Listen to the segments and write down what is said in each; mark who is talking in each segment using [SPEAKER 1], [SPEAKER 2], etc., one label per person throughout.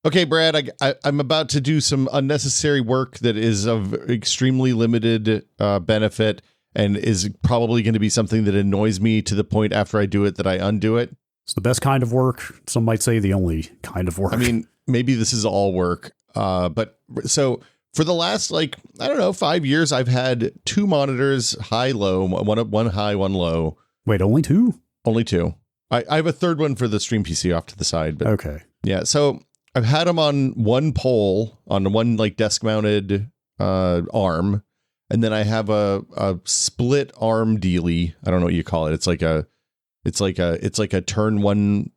[SPEAKER 1] Okay, Brad, I'm about to do some unnecessary work that is of extremely limited benefit and is probably going to be something that annoys me to the point after I do it that I undo it.
[SPEAKER 2] It's the best kind of work. Some might say the only kind of work.
[SPEAKER 1] I mean, maybe this is all work. But so for the last, 5 years, I've had two monitors, high, low, one high, one low.
[SPEAKER 2] Wait, only two?
[SPEAKER 1] Only two. I have a third one for the stream PC off to the side. But
[SPEAKER 2] okay.
[SPEAKER 1] Yeah, so I've had them on one pole, on one desk mounted arm, and then I have a split arm dealie. I don't know what you call it. It's like a turn one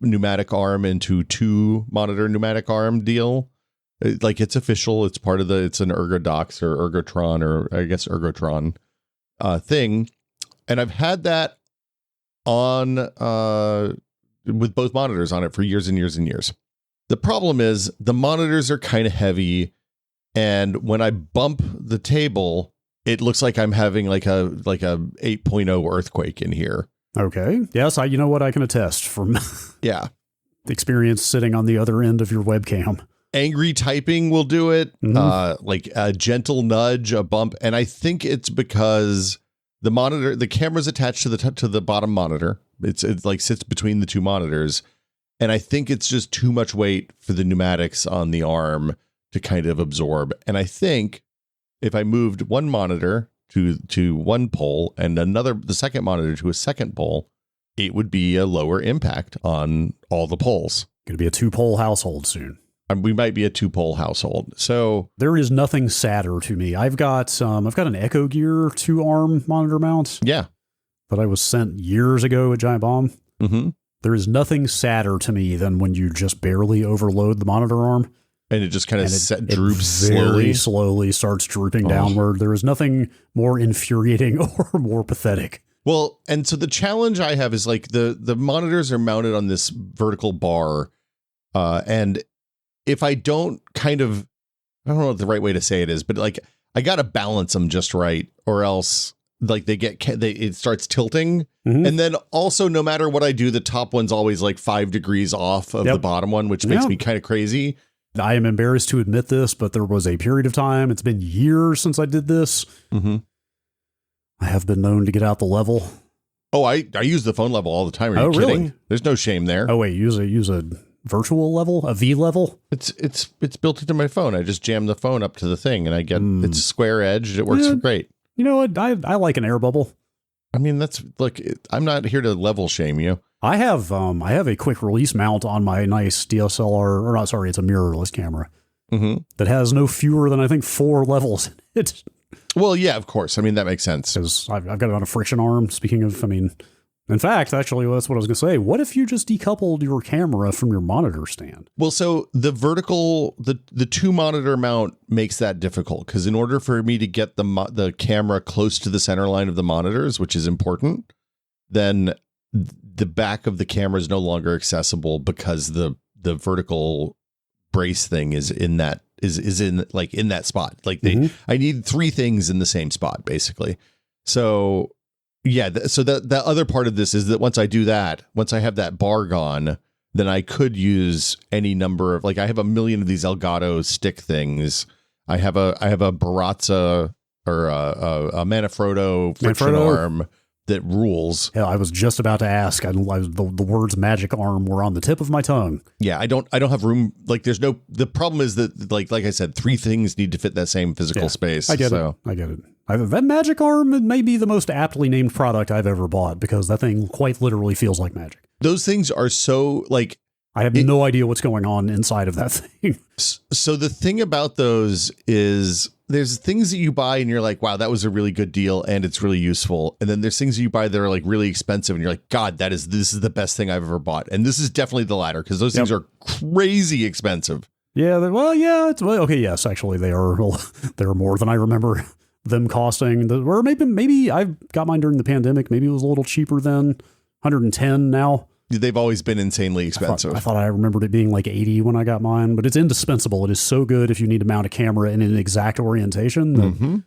[SPEAKER 1] pneumatic arm into two monitor pneumatic arm deal. It's official. It's part of it's an Ergodox or Ergotron, or I guess Ergotron thing, and I've had that on with both monitors on it for years and years and years. The problem is the monitors are kind of heavy, and when I bump the table, it looks like I'm having like a 8.0 earthquake in here.
[SPEAKER 2] Okay. Yes, you know what, I can attest from experience sitting on the other end of your webcam.
[SPEAKER 1] Angry typing will do it.
[SPEAKER 2] Mm-hmm.
[SPEAKER 1] Like a gentle nudge, a bump, and I think it's because the camera's attached to the bottom monitor. It's like sits between the two monitors. And I think it's just too much weight for the pneumatics on the arm to kind of absorb. And I think if I moved one monitor to one pole and the second monitor to a second pole, it would be a lower impact on all the poles.
[SPEAKER 2] Going to be a 2-pole household soon.
[SPEAKER 1] We might be a 2-pole household. So
[SPEAKER 2] there is nothing sadder to me. I've got an Echo Gear 2-arm monitor mount.
[SPEAKER 1] Yeah.
[SPEAKER 2] That I was sent years ago at Giant Bomb.
[SPEAKER 1] Mm-hmm.
[SPEAKER 2] There is nothing sadder to me than when you just barely overload the monitor arm.
[SPEAKER 1] And it just kind of droops
[SPEAKER 2] very slowly starts drooping downward. There is nothing more infuriating or more pathetic.
[SPEAKER 1] Well, and so the challenge I have is like the monitors are mounted on this vertical bar. And if I don't I don't know what the right way to say it is, but like I got to balance them just right, or else like it starts tilting. Mm-hmm. And then also, no matter what I do, the top one's always like 5 degrees off of the bottom one, which makes me kind of crazy.
[SPEAKER 2] I am embarrassed to admit this, but there was a period of time, it's been years since I did this.
[SPEAKER 1] Mm-hmm.
[SPEAKER 2] I have been known to get out the level.
[SPEAKER 1] Oh, I use the phone level all the time. Are you kidding?
[SPEAKER 2] Really?
[SPEAKER 1] There's no shame there.
[SPEAKER 2] Oh, wait, use a virtual level, a V level?
[SPEAKER 1] It's built into my phone. I just jam the phone up to the thing and I get it's square edged. It works great.
[SPEAKER 2] You know what? I like an air bubble.
[SPEAKER 1] I mean, I'm not here to level shame you.
[SPEAKER 2] I have a quick release mount on my nice DSLR, or not, sorry, it's a mirrorless camera that has no fewer than I think 4 levels in it.
[SPEAKER 1] Well, yeah, of course. I mean, that makes sense.
[SPEAKER 2] Because I've got it on a friction arm. Speaking of, in fact, actually, that's what I was going to say. What if you just decoupled your camera from your monitor stand?
[SPEAKER 1] Well, so the vertical, the 2-monitor mount makes that difficult because in order for me to get the camera close to the center line of the monitors, which is important, then the back of the camera is no longer accessible because the vertical brace thing is in that spot. Like I need 3 things in the same spot, basically. So yeah. So the other part of this is that once I do that, once I have that bar gone, then I could use any number of, I have a million of these Elgato stick things. I have a Barazza or a Manfrotto friction arm that rules.
[SPEAKER 2] Yeah, I was just about to ask. The words magic arm were on the tip of my tongue.
[SPEAKER 1] Yeah, I don't have room. The problem is that like I said, 3 things need to fit that same physical space.
[SPEAKER 2] I get it. That magic arm may be the most aptly named product I've ever bought because that thing quite literally feels like magic.
[SPEAKER 1] Those things are so
[SPEAKER 2] I have no idea what's going on inside of that thing.
[SPEAKER 1] So the thing about those is there's things that you buy and you're like, wow, that was a really good deal and it's really useful. And then there's things that you buy that are like really expensive and you're like, God, this is the best thing I've ever bought. And this is definitely the latter because those things are crazy expensive.
[SPEAKER 2] Yeah. Okay. Yes, actually they are. They're more than I remember them costing. Or maybe I got mine during the pandemic. Maybe it was a little cheaper then. 110 now.
[SPEAKER 1] They've always been insanely expensive.
[SPEAKER 2] I thought I remembered it being like 80 when I got mine, but it's indispensable. It is so good if you need to mount a camera in an exact orientation.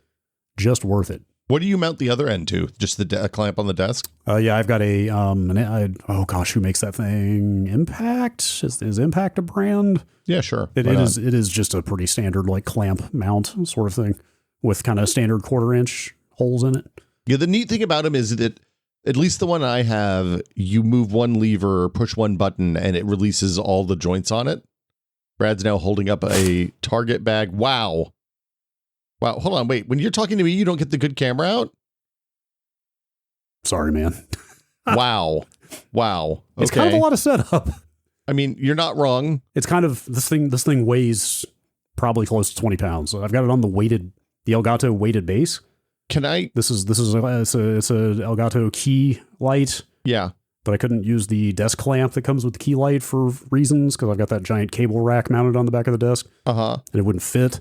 [SPEAKER 2] Just worth it.
[SPEAKER 1] What do you mount the other end to? Just the clamp on the desk?
[SPEAKER 2] Yeah, I've got a oh gosh, who makes that thing? Impact? Is Impact a brand?
[SPEAKER 1] Yeah, sure.
[SPEAKER 2] It is just a pretty standard like clamp mount sort of thing with kind of standard 1/4-inch holes in it.
[SPEAKER 1] Yeah, the neat thing about them is that at least the one I have, you move one lever or push one button and it releases all the joints on it. Brad's now holding up a Target bag. Wow. Wow. Hold on. Wait. When you're talking to me, you don't get the good camera out?
[SPEAKER 2] Sorry, man.
[SPEAKER 1] Wow. Wow. Okay.
[SPEAKER 2] It's kind of a lot of setup.
[SPEAKER 1] I mean, you're not wrong.
[SPEAKER 2] It's kind of this thing weighs probably close to 20 pounds. So I've got it on the Elgato weighted base.
[SPEAKER 1] Can I?
[SPEAKER 2] It's a Elgato key light.
[SPEAKER 1] Yeah.
[SPEAKER 2] But I couldn't use the desk clamp that comes with the key light for reasons because I've got that giant cable rack mounted on the back of the desk.
[SPEAKER 1] And
[SPEAKER 2] it wouldn't fit.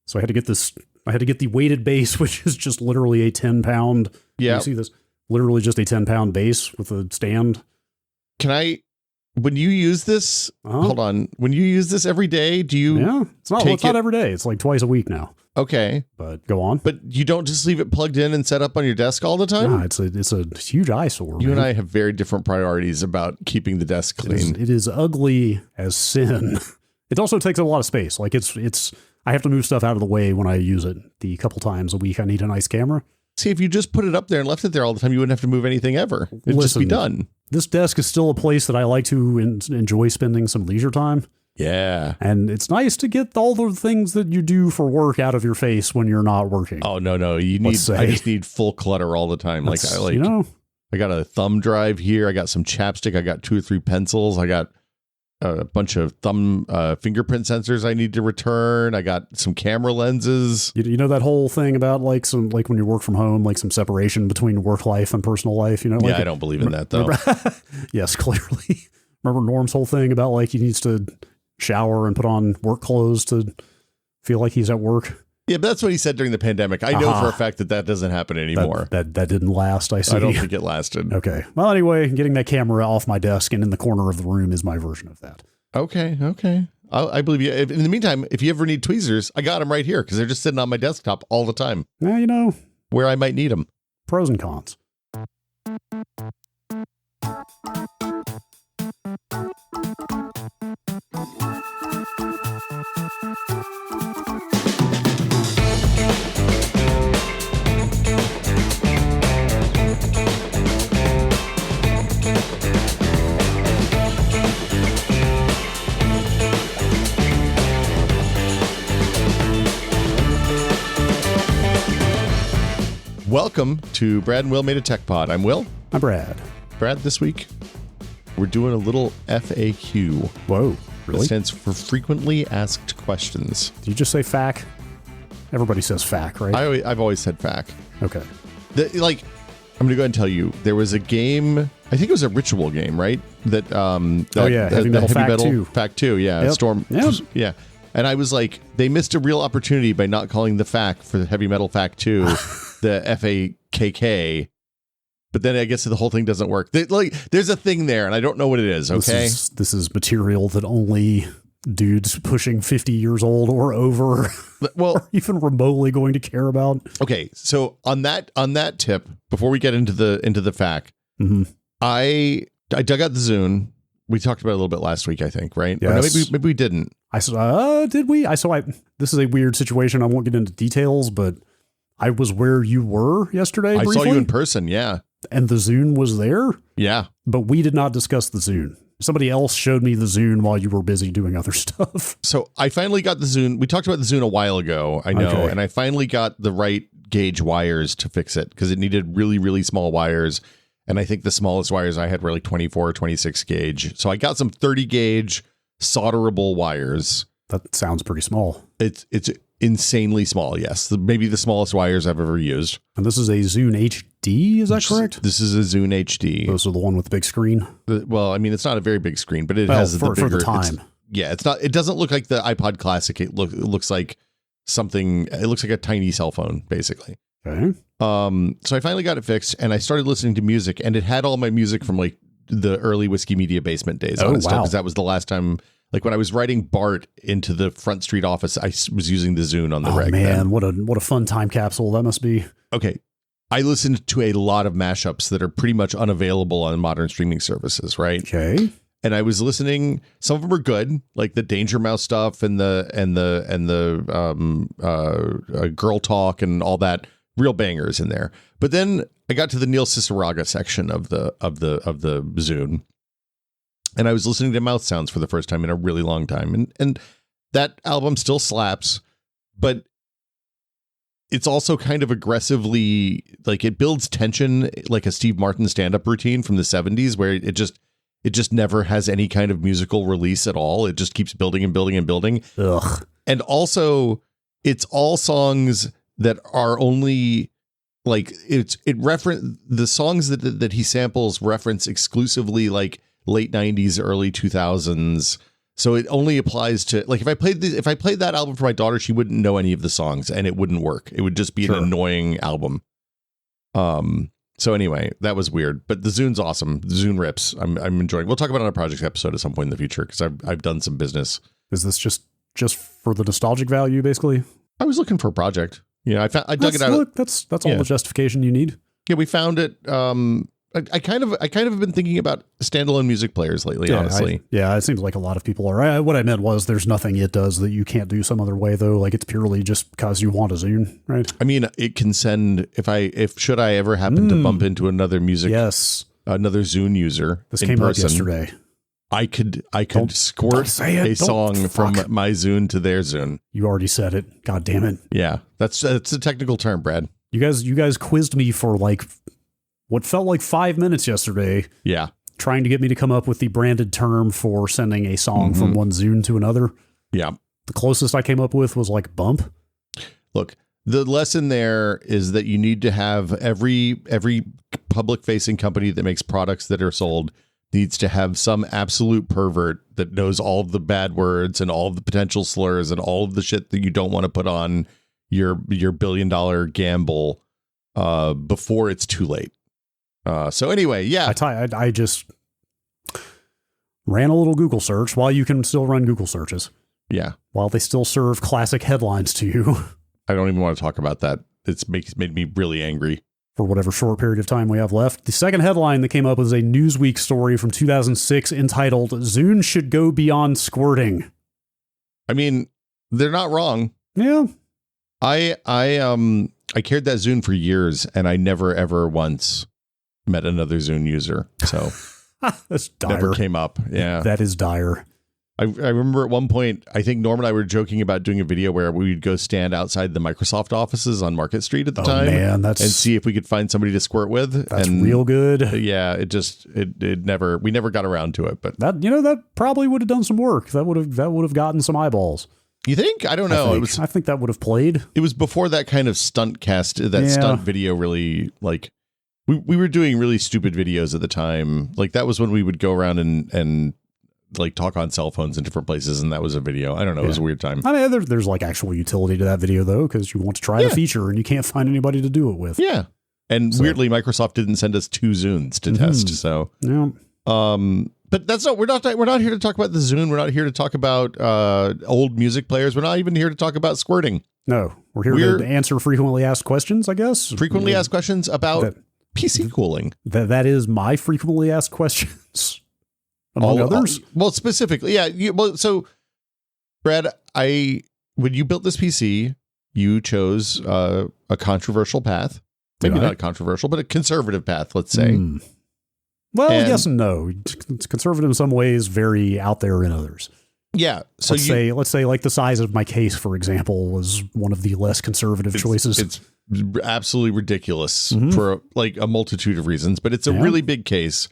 [SPEAKER 2] So I had to get the weighted base, which is just literally a 10-pound.
[SPEAKER 1] Yeah.
[SPEAKER 2] You see this? Literally just a 10-pound base with a stand.
[SPEAKER 1] When you use this, hold on. When you use this every day, do you?
[SPEAKER 2] Yeah. It's not every day. It's like twice a week now.
[SPEAKER 1] Okay.
[SPEAKER 2] But go on.
[SPEAKER 1] But you don't just leave it plugged in and set up on your desk all the time?
[SPEAKER 2] No, it's a huge eyesore.
[SPEAKER 1] You and I have very different priorities about keeping the desk clean.
[SPEAKER 2] It is ugly as sin. It also takes a lot of space. Like I have to move stuff out of the way when I use it. The couple times a week I need a nice camera.
[SPEAKER 1] See, if you just put it up there and left it there all the time, you wouldn't have to move anything ever. It'd just be done.
[SPEAKER 2] This desk is still a place that I like to enjoy spending some leisure time.
[SPEAKER 1] Yeah.
[SPEAKER 2] And it's nice to get all the things that you do for work out of your face when you're not working.
[SPEAKER 1] Oh, no. I just need full clutter all the time. I got a thumb drive here. I got some chapstick. I got 2 or 3 pencils. I got a bunch of thumb fingerprint sensors I need to return. I got some camera lenses.
[SPEAKER 2] You know that whole thing about like when you work from home, like some separation between work life and personal life,
[SPEAKER 1] Yeah, I don't believe in that though.
[SPEAKER 2] Yes, clearly. Remember Norm's whole thing about like he needs to shower and put on work clothes to feel like he's at work.
[SPEAKER 1] Yeah, but that's what he said during the pandemic. I know for a fact that doesn't happen anymore.
[SPEAKER 2] That didn't last, I see.
[SPEAKER 1] I don't think it lasted.
[SPEAKER 2] Okay. Well, anyway, getting that camera off my desk and in the corner of the room is my version of that.
[SPEAKER 1] Okay. I believe you. In the meantime, if you ever need tweezers, I got them right here because they're just sitting on my desktop all the time.
[SPEAKER 2] Now,
[SPEAKER 1] where I might need them.
[SPEAKER 2] Pros and cons.
[SPEAKER 1] Welcome to Brad and Will Made a Tech Pod. I'm Will.
[SPEAKER 2] I'm Brad.
[SPEAKER 1] Brad, this week we're doing a little FAQ.
[SPEAKER 2] Whoa, really?
[SPEAKER 1] That stands for Frequently Asked Questions.
[SPEAKER 2] Did you just say FAQ? Everybody says FAQ, right?
[SPEAKER 1] I've always said FAQ.
[SPEAKER 2] Okay.
[SPEAKER 1] I'm going to go ahead and tell you, there was a game, I think it was a ritual game, right?
[SPEAKER 2] Heavy Metal Fact 2.
[SPEAKER 1] Fact 2, yeah.
[SPEAKER 2] Yep.
[SPEAKER 1] Storm,
[SPEAKER 2] yep.
[SPEAKER 1] Yeah. And I was like, they missed a real opportunity by not calling the FAQ for the Heavy Metal Fact 2 the FAKK. But then I guess the whole thing doesn't work. There's a thing there, and I don't know what it is, okay?
[SPEAKER 2] This is material that only dudes pushing 50 years old or over are even remotely going to care about.
[SPEAKER 1] Okay, so on that tip, before we get into the FAQ,
[SPEAKER 2] mm-hmm.
[SPEAKER 1] I dug out the Zune. We talked about it a little bit last week, I think, right?
[SPEAKER 2] Yes.
[SPEAKER 1] Or no, maybe we didn't.
[SPEAKER 2] Did we? This is a weird situation. I won't get into details, but I was where you were yesterday.
[SPEAKER 1] I
[SPEAKER 2] briefly,
[SPEAKER 1] saw you in person, yeah.
[SPEAKER 2] And the Zune was there?
[SPEAKER 1] Yeah.
[SPEAKER 2] But we did not discuss the Zune. Somebody else showed me the Zune while you were busy doing other stuff.
[SPEAKER 1] So I finally got the Zune. We talked about the Zune a while ago, I know,
[SPEAKER 2] okay.
[SPEAKER 1] And I finally got the right gauge wires to fix it because it needed really, really small wires. And I think the smallest wires I had were like 24 or 26 gauge. So I got some 30 gauge solderable wires.
[SPEAKER 2] That sounds pretty small.
[SPEAKER 1] It's insanely small, yes. Maybe the smallest wires I've ever used.
[SPEAKER 2] And this is a Zune HD, is that correct?
[SPEAKER 1] This is a Zune HD.
[SPEAKER 2] Those are the one with the big screen?
[SPEAKER 1] Well, I mean, it's not a very big screen, but it has the bigger...
[SPEAKER 2] For the time.
[SPEAKER 1] It's not. It doesn't look like the iPod Classic. It looks like something... It looks like a tiny cell phone, basically.
[SPEAKER 2] Okay.
[SPEAKER 1] So I finally got it fixed, and I started listening to music, and it had all my music from like the early Whiskey Media Basement days on it. Because that was the last time... Like when I was writing Bart into the Front Street office, I was using the Zune on the rig.
[SPEAKER 2] Man, what a fun time capsule that must be.
[SPEAKER 1] Okay, I listened to a lot of mashups that are pretty much unavailable on modern streaming services, right?
[SPEAKER 2] Okay.
[SPEAKER 1] And I was listening. Some of them are good, like the Danger Mouse stuff and the Girl Talk and all that, real bangers in there. But then I got to the Neil Cicierega section of the Zune, and I was listening to Mouth Sounds for the first time in a really long time, and that album still slaps, but it's also kind of aggressively, like, it builds tension like a Steve Martin stand-up routine from the 70s, where it just never has any kind of musical release at all. It just keeps building and building and building.
[SPEAKER 2] Ugh.
[SPEAKER 1] And also, it's all songs that are only like the songs that he samples reference exclusively like late 90s, early 2000s. So it only applies to, like, if I played that album for my daughter, she wouldn't know any of the songs and it wouldn't work. It would just be an annoying album. So anyway, that was weird, but the Zune's awesome. The Zune rips. I'm enjoying. We'll talk about it on a project episode at some point in the future, because I've done some business.
[SPEAKER 2] Is this just for the nostalgic value, basically? I
[SPEAKER 1] was looking for a project. I dug it out.
[SPEAKER 2] Look, that's all the justification you need.
[SPEAKER 1] Yeah, we found it. I kind of have been thinking about standalone music players lately, honestly.
[SPEAKER 2] It seems like a lot of people are. What I meant was there's nothing it does that you can't do some other way, though. Like, it's purely just because you want a Zune, right?
[SPEAKER 1] I mean, it can send, should I ever happen to bump into another another Zune user.
[SPEAKER 2] This came out yesterday.
[SPEAKER 1] I could squirt a song from my Zune to their Zune.
[SPEAKER 2] You already said it. God damn it.
[SPEAKER 1] Yeah, that's a technical term, Brad.
[SPEAKER 2] You guys quizzed me for like what felt like 5 minutes yesterday.
[SPEAKER 1] Yeah.
[SPEAKER 2] Trying to get me to come up with the branded term for sending a song from one Zune to another.
[SPEAKER 1] Yeah.
[SPEAKER 2] The closest I came up with was like bump.
[SPEAKER 1] Look, the lesson there is that you need to have every public facing company that makes products that are sold needs to have some absolute pervert that knows all of the bad words and all of the potential slurs and all of the shit that you don't want to put on your $1 billion gamble before it's too late. So anyway, yeah.
[SPEAKER 2] I just ran a little Google search while you can still run Google searches.
[SPEAKER 1] Yeah.
[SPEAKER 2] While they still serve classic headlines to you.
[SPEAKER 1] I don't even want to talk about that. It's made me really angry.
[SPEAKER 2] For whatever short period of time we have left. The second headline that came up was a Newsweek story from 2006 entitled "Zune Should Go Beyond Squirting."
[SPEAKER 1] I mean, they're not wrong.
[SPEAKER 2] Yeah.
[SPEAKER 1] I carried that Zune for years and I never ever once met another Zune user. So
[SPEAKER 2] that's dire.
[SPEAKER 1] Never came up. Yeah.
[SPEAKER 2] That is dire.
[SPEAKER 1] I remember at one point, I think Norm and I were joking about doing a video where we would go stand outside the Microsoft offices on Market Street at the time and see if we could find somebody to squirt with.
[SPEAKER 2] That's real good.
[SPEAKER 1] Yeah, we never got around to it, but
[SPEAKER 2] that probably would have done some work. That would have gotten some eyeballs.
[SPEAKER 1] You think? I don't know.
[SPEAKER 2] I think that would have played.
[SPEAKER 1] It was before that kind of stunt video really, like, we were doing really stupid videos at the time. Like, that was when we would go around and like talk on cell phones in different places, and that was a video. I don't know. It was a weird time.
[SPEAKER 2] I mean, there's like actual utility to that video though, because you want to try the feature and you can't find anybody to do it with.
[SPEAKER 1] Yeah. And weirdly, Microsoft didn't send us 2 Zunes to test. So, but that's we're not here to talk about the Zune. We're not here to talk about old music players. We're not even here to talk about squirting.
[SPEAKER 2] No, we're here to answer frequently asked questions, I guess.
[SPEAKER 1] Frequently asked questions about PC cooling.
[SPEAKER 2] That is my frequently asked questions. Among others?
[SPEAKER 1] Well, specifically, yeah. So, Brad, when you built this PC, you chose a controversial path. Maybe not controversial, but a conservative path, let's say.
[SPEAKER 2] Well, yes and no. It's conservative in some ways, very out there in others.
[SPEAKER 1] Yeah. So
[SPEAKER 2] let's say like the size of my case, for example, was one of the less conservative choices.
[SPEAKER 1] It's absolutely ridiculous for like a multitude of reasons, but it's a really big case.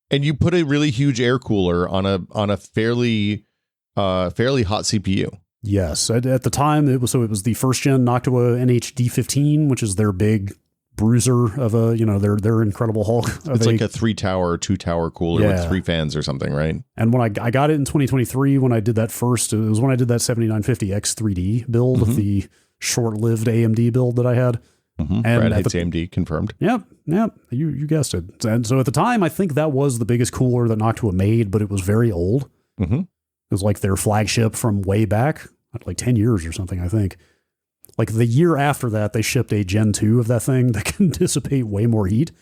[SPEAKER 1] And you put a really huge air cooler on a fairly hot CPU.
[SPEAKER 2] Yes, at the time it was the first gen Noctua NH-D15, which is their big bruiser of their Incredible Hulk.
[SPEAKER 1] It's like a 3-tower, 2-tower cooler with 3 fans or something, right?
[SPEAKER 2] And when I got it in 2023, when I did that first, it was when I did that 7950X 3D build, the short-lived AMD build that I had.
[SPEAKER 1] And Brad hates AMD, confirmed.
[SPEAKER 2] Yep. You guessed it. And so at the time, I think that was the biggest cooler that Noctua made, but it was very old. It was like their flagship from way back, like 10 years or something, I think. Like the year after that, they shipped a Gen 2 of that thing that can dissipate way more heat.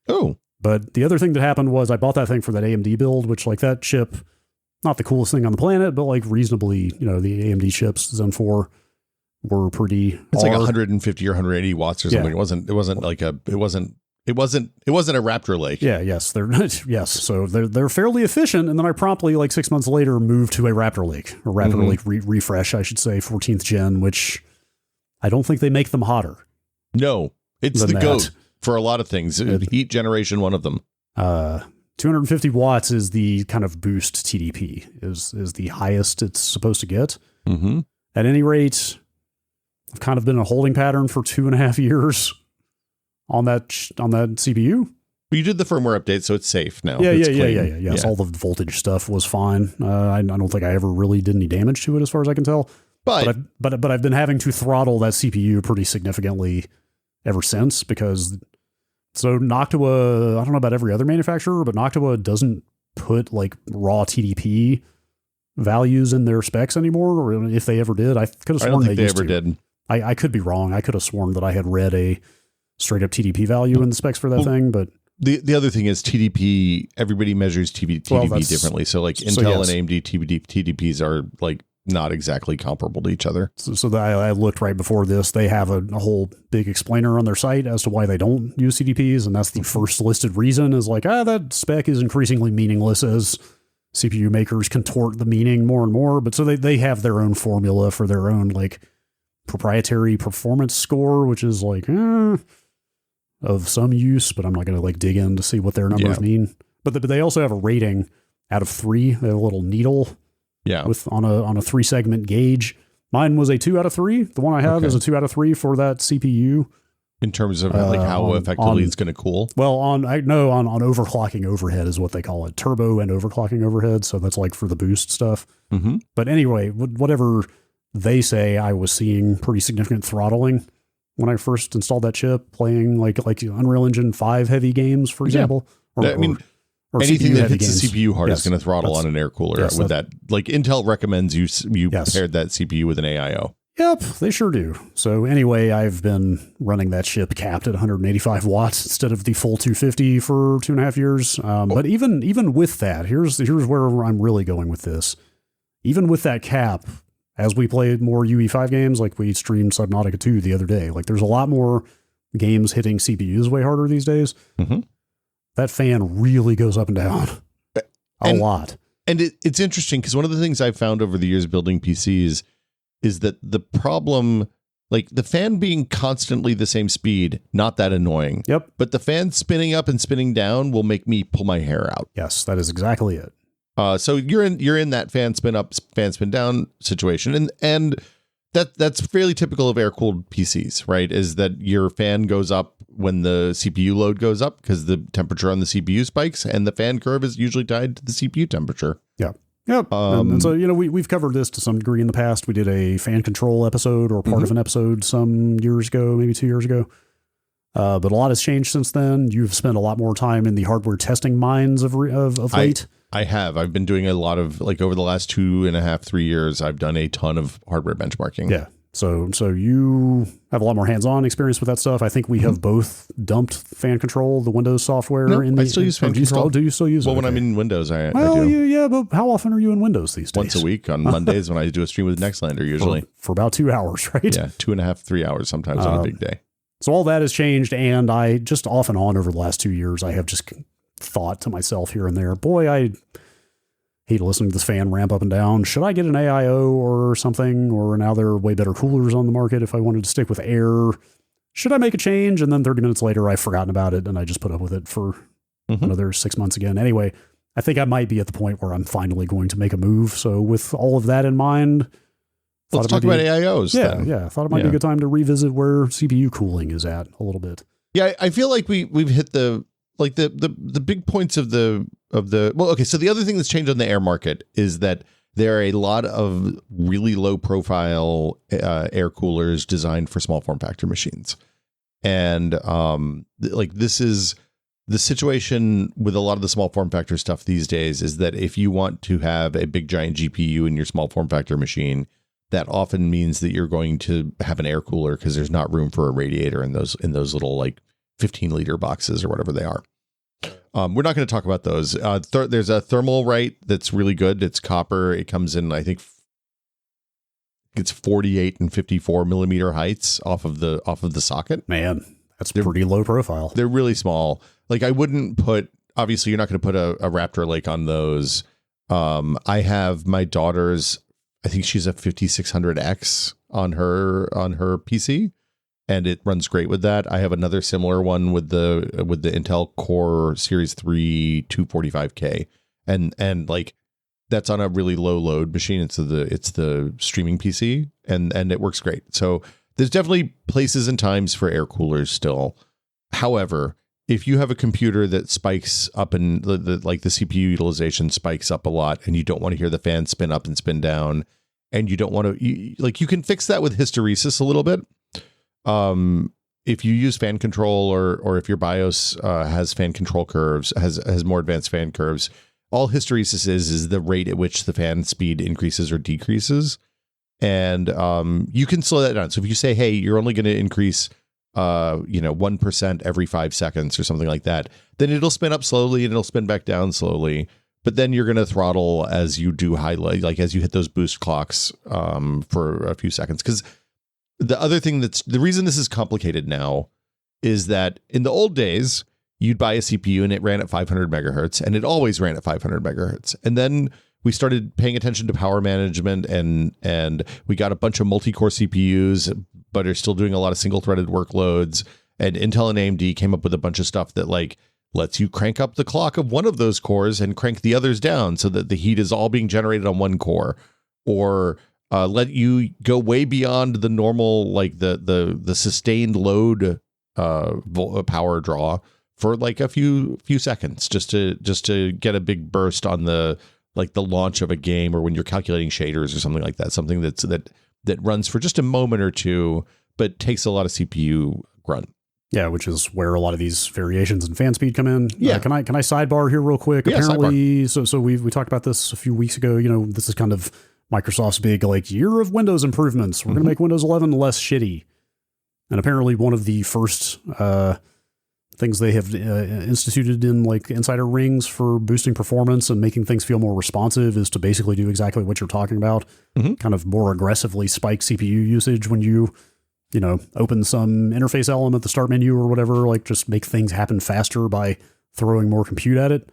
[SPEAKER 1] Oh.
[SPEAKER 2] But the other thing that happened was I bought that thing for that AMD build, which like that chip, not the coolest thing on the planet, but like reasonably, the AMD chips, Zen 4, were pretty.
[SPEAKER 1] It's like 150 or 180 watts or something.
[SPEAKER 2] Yeah.
[SPEAKER 1] It wasn't a Raptor Lake.
[SPEAKER 2] Yeah, yes, yes. So they're fairly efficient, and then I promptly, like 6 months later, moved to a Raptor Lake, or Raptor Lake refresh, I should say, 14th gen, which I don't think they make them hotter.
[SPEAKER 1] No, it's the GOAT for a lot of things. Heat generation, one of them.
[SPEAKER 2] 250 watts is the kind of boost TDP, is the highest it's supposed to get.
[SPEAKER 1] Mm-hmm.
[SPEAKER 2] At any rate, I've kind of been in a holding pattern for 2.5 years on that CPU.
[SPEAKER 1] But you did the firmware update, so it's safe now.
[SPEAKER 2] Yeah.
[SPEAKER 1] Yes,
[SPEAKER 2] Yeah. All the voltage stuff was fine. I don't think I ever really did any damage to it, as far as I can tell. But I've been having to throttle that CPU pretty significantly ever since, because so Noctua, I don't know about every other manufacturer, but Noctua doesn't put like raw TDP values in their specs anymore, or if they ever did, I could have sworn
[SPEAKER 1] I don't think they ever did.
[SPEAKER 2] I could be wrong. I could have sworn that I had read a straight up TDP value in the specs for that thing, but
[SPEAKER 1] the other thing is TDP. Everybody measures TDP differently. So like Intel and AMD TDPs are like not exactly comparable to each other.
[SPEAKER 2] So I looked right before this. They have a whole big explainer on their site as to why they don't use TDPs, and that's the first listed reason is like, that spec is increasingly meaningless as CPU makers contort the meaning more and more. But so they have their own formula for their own like proprietary performance score, which is like of some use, but I'm not going to like dig in to see what their numbers mean. But they also have a rating out of 3. They have a little needle.
[SPEAKER 1] Yeah.
[SPEAKER 2] With on a 3-segment gauge. Mine was a 2 out of 3. The one I have is a 2 out of 3 for that CPU.
[SPEAKER 1] In terms of like how effectively it's going to cool.
[SPEAKER 2] Well, on overclocking overhead is what they call it. Turbo and overclocking overhead. So that's like for the boost stuff.
[SPEAKER 1] Mm-hmm.
[SPEAKER 2] But anyway, whatever they say, I was seeing pretty significant throttling when I first installed that chip, playing like Unreal Engine 5 heavy games, for example. Or
[SPEAKER 1] anything
[SPEAKER 2] CPU
[SPEAKER 1] that hits
[SPEAKER 2] games.
[SPEAKER 1] the CPU hard is going to throttle on an air cooler with that. Like Intel recommends you paired that CPU with an AIO.
[SPEAKER 2] Yep, they sure do. So anyway, I've been running that chip capped at 185 watts instead of the full 250 for 2.5 years. But even with that, here's where I'm really going with this. Even with that cap, as we played more UE5 games, like we streamed Subnautica 2 the other day, like there's a lot more games hitting CPUs way harder these days.
[SPEAKER 1] Mm-hmm.
[SPEAKER 2] That fan really goes up and down a lot.
[SPEAKER 1] And it's interesting because one of the things I've found over the years building PCs is that the problem, like the fan being constantly the same speed, not that annoying.
[SPEAKER 2] Yep.
[SPEAKER 1] But the fan spinning up and spinning down will make me pull my hair out.
[SPEAKER 2] Yes, that is exactly it.
[SPEAKER 1] So you're in that fan spin up, fan spin down situation, and that's fairly typical of air cooled PCs, right? Is that your fan goes up when the CPU load goes up because the temperature on the CPU spikes, and the fan curve is usually tied to the CPU temperature.
[SPEAKER 2] Yeah. Yep. And so, we've covered this to some degree in the past. We did a fan control episode or part of an episode some years ago, maybe 2 years ago. But a lot has changed since then. You've spent a lot more time in the hardware testing minds of late.
[SPEAKER 1] I have. I've been doing a lot of, like, over the last 2.5, 3 years, I've done a ton of hardware benchmarking.
[SPEAKER 2] Yeah. So you have a lot more hands-on experience with that stuff. I think we have both dumped fan control, the Windows software.
[SPEAKER 1] I still use fan control.
[SPEAKER 2] Do you still use it?
[SPEAKER 1] Well, when I'm in Windows, I
[SPEAKER 2] do.
[SPEAKER 1] Yeah,
[SPEAKER 2] but how often are you in Windows these days?
[SPEAKER 1] Once a week on Mondays when I do a stream with Nextlander, usually.
[SPEAKER 2] For about 2 hours, right?
[SPEAKER 1] Yeah, 2.5, 3 hours sometimes on a big day.
[SPEAKER 2] So all that has changed, and I just off and on over the last 2 years, I have just thought to myself here and there, boy, I hate listening to this fan ramp up and down. Should I get an AIO or something? Or now there are way better coolers on the market if I wanted to stick with air. Should I make a change? And then 30 minutes later, I've forgotten about it and I just put up with it for another 6 months again. Anyway, I think I might be at the point where I'm finally going to make a move. So with all of that in mind,
[SPEAKER 1] let's talk about AIOs.
[SPEAKER 2] Yeah. I thought it might be a good time to revisit where CPU cooling is at a little bit.
[SPEAKER 1] Yeah, I feel like we've hit the big points of the well, okay, so the other thing that's changed on the air market is that there are a lot of really low profile air coolers designed for small form factor machines. And this is the situation with a lot of the small form factor stuff these days, is that if you want to have a big giant GPU in your small form factor machine, that often means that you're going to have an air cooler because there's not room for a radiator in those little like 15-liter boxes or whatever they are. We're not going to talk about those. There's a Thermalright that's really good. It's copper. It comes in, I think it's 48 and 54 millimeter heights off of the socket.
[SPEAKER 2] Man, that's pretty low profile.
[SPEAKER 1] They're really small. Like I wouldn't put, obviously you're not going to put a Raptor Lake on those. I have my daughter's, I think she's a 5600X on her PC. And it runs great with that. I have another similar one with the Intel Core Series 3 245K, and like that's on a really low load machine. It's the streaming PC, and it works great. So there's definitely places and times for air coolers still. However, if you have a computer that spikes up and the CPU utilization spikes up a lot, and you don't want to hear the fan spin up and spin down, and you don't want to you can fix that with hysteresis a little bit. If you use fan control or if your BIOS has fan control curves, has more advanced fan curves, all hysteresis is the rate at which the fan speed increases or decreases. And you can slow that down. So if you say, hey, you're only going to increase 1% every 5 seconds or something like that, then it'll spin up slowly and it'll spin back down slowly. But then you're going to throttle as you do highlight, like as you hit those boost clocks for a few seconds. Because the other thing the reason this is complicated now is that in the old days, you'd buy a CPU and it ran at 500 megahertz and it always ran at 500 megahertz. And then we started paying attention to power management and we got a bunch of multi-core CPUs, but are still doing a lot of single threaded workloads. And Intel and AMD came up with a bunch of stuff that like lets you crank up the clock of one of those cores and crank the others down so that the heat is all being generated on one core, or let you go way beyond the normal, like the sustained load power draw for like a few seconds, just to get a big burst on the launch of a game, or when you're calculating shaders or something like that. Something that runs for just a moment or two, but takes a lot of CPU grunt. Yeah,
[SPEAKER 2] which is where a lot of these variations in fan speed come in.
[SPEAKER 1] Yeah,
[SPEAKER 2] can I sidebar here real quick?
[SPEAKER 1] Yeah,
[SPEAKER 2] apparently, sidebar. So we talked about this a few weeks ago. This is kind of Microsoft's big like year of Windows improvements. We're going to make Windows 11 less shitty. And apparently one of the first things they have instituted in like insider rings for boosting performance and making things feel more responsive is to basically do exactly what you're talking about. Kind of more aggressively spike CPU usage when you open some interface element, the start menu or whatever, like just make things happen faster by throwing more compute at it.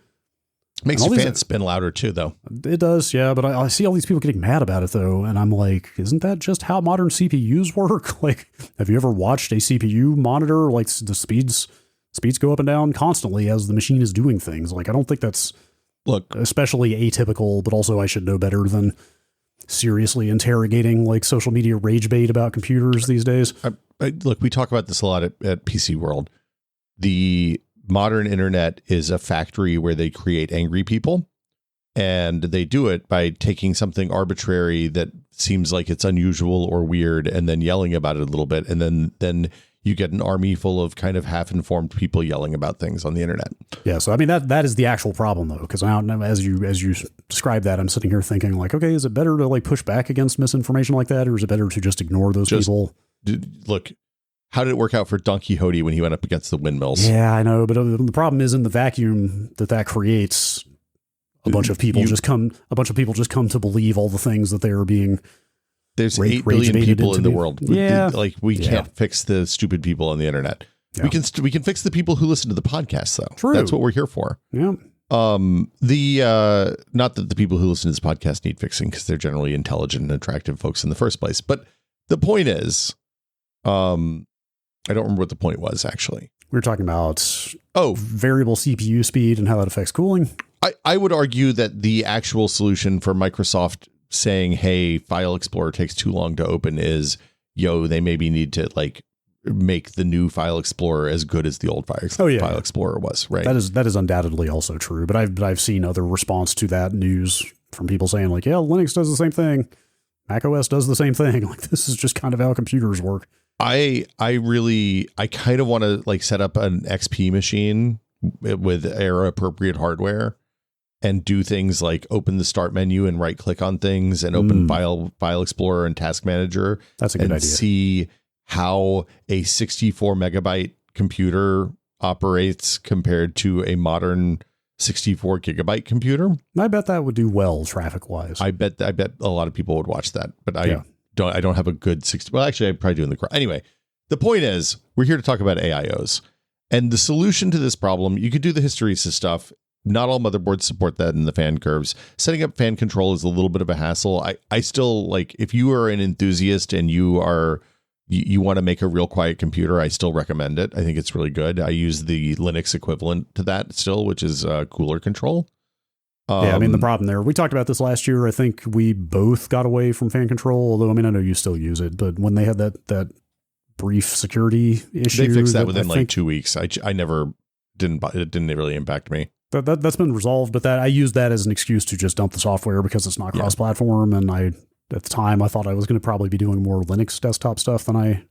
[SPEAKER 1] Makes your fans spin louder too, though.
[SPEAKER 2] It does, yeah. But I see all these people getting mad about it, though. And I'm like, isn't that just how modern CPUs work? Like, have you ever watched a CPU monitor? Like, the speeds go up and down constantly as the machine is doing things. Like, I don't think that's especially atypical, but also I should know better than seriously interrogating like social media rage bait about computers these days.
[SPEAKER 1] Look, we talk about this a lot at PC World. The modern internet is a factory where they create angry people, and they do it by taking something arbitrary that seems like it's unusual or weird and then yelling about it a little bit. And then you get an army full of kind of half-informed people yelling about things on the internet.
[SPEAKER 2] Yeah. So, I mean, that is the actual problem, though, because as you describe that, I'm sitting here thinking like, okay, is it better to like push back against misinformation like that? Or is it better to just ignore those people?
[SPEAKER 1] Look, how did it work out for Don Quixote when he went up against the windmills?
[SPEAKER 2] Yeah, I know. But the problem is in the vacuum that creates, a bunch of people just come to believe all the things that they are being.
[SPEAKER 1] There's 8 billion people in the world.
[SPEAKER 2] Yeah.
[SPEAKER 1] Like we can't fix the stupid people on the internet. Yeah. We can fix the people who listen to the podcast, though.
[SPEAKER 2] True.
[SPEAKER 1] That's what we're here for.
[SPEAKER 2] Yeah.
[SPEAKER 1] Not that the people who listen to this podcast need fixing, because they're generally intelligent and attractive folks in the first place. But the point is, I don't remember what the point was, actually.
[SPEAKER 2] We were talking about variable CPU speed and how that affects cooling.
[SPEAKER 1] I would argue that the actual solution for Microsoft saying, hey, File Explorer takes too long to open is, they maybe need to like make the new File Explorer as good as the old File Explorer was, right?
[SPEAKER 2] That is undoubtedly also true. But I've seen other response to that news from people saying like, yeah, Linux does the same thing. Mac OS does the same thing. Like, this is just kind of how computers work.
[SPEAKER 1] I kind of want to like set up an XP machine with era appropriate hardware and do things like open the start menu and right click on things and open file explorer and task manager.
[SPEAKER 2] That's a good idea.
[SPEAKER 1] See how a 64 megabyte computer operates compared to a modern 64 gigabyte computer.
[SPEAKER 2] I bet that would do well traffic wise.
[SPEAKER 1] I bet a lot of people would watch that, but I don't have a good 60. Well, actually, I probably do in the car. Anyway, the point is we're here to talk about AIOs, and the solution to this problem. You could do the hysteresis stuff. Not all motherboards support that in the fan curves. Setting up fan control is a little bit of a hassle. I still like, if you are an enthusiast and you want to make a real quiet computer, I still recommend it. I think it's really good. I use the Linux equivalent to that still, which is cooler control.
[SPEAKER 2] Yeah, I mean, the problem there, we talked about this last year. I think we both got away from fan control, although, I mean, I know you still use it, but when they had that brief security issue.
[SPEAKER 1] They fixed that within like 2 weeks. I never it didn't really impact me.
[SPEAKER 2] That's been resolved, but that I used that as an excuse to just dump the software because it's not cross-platform. And at the time, I thought I was going to probably be doing more Linux desktop stuff than I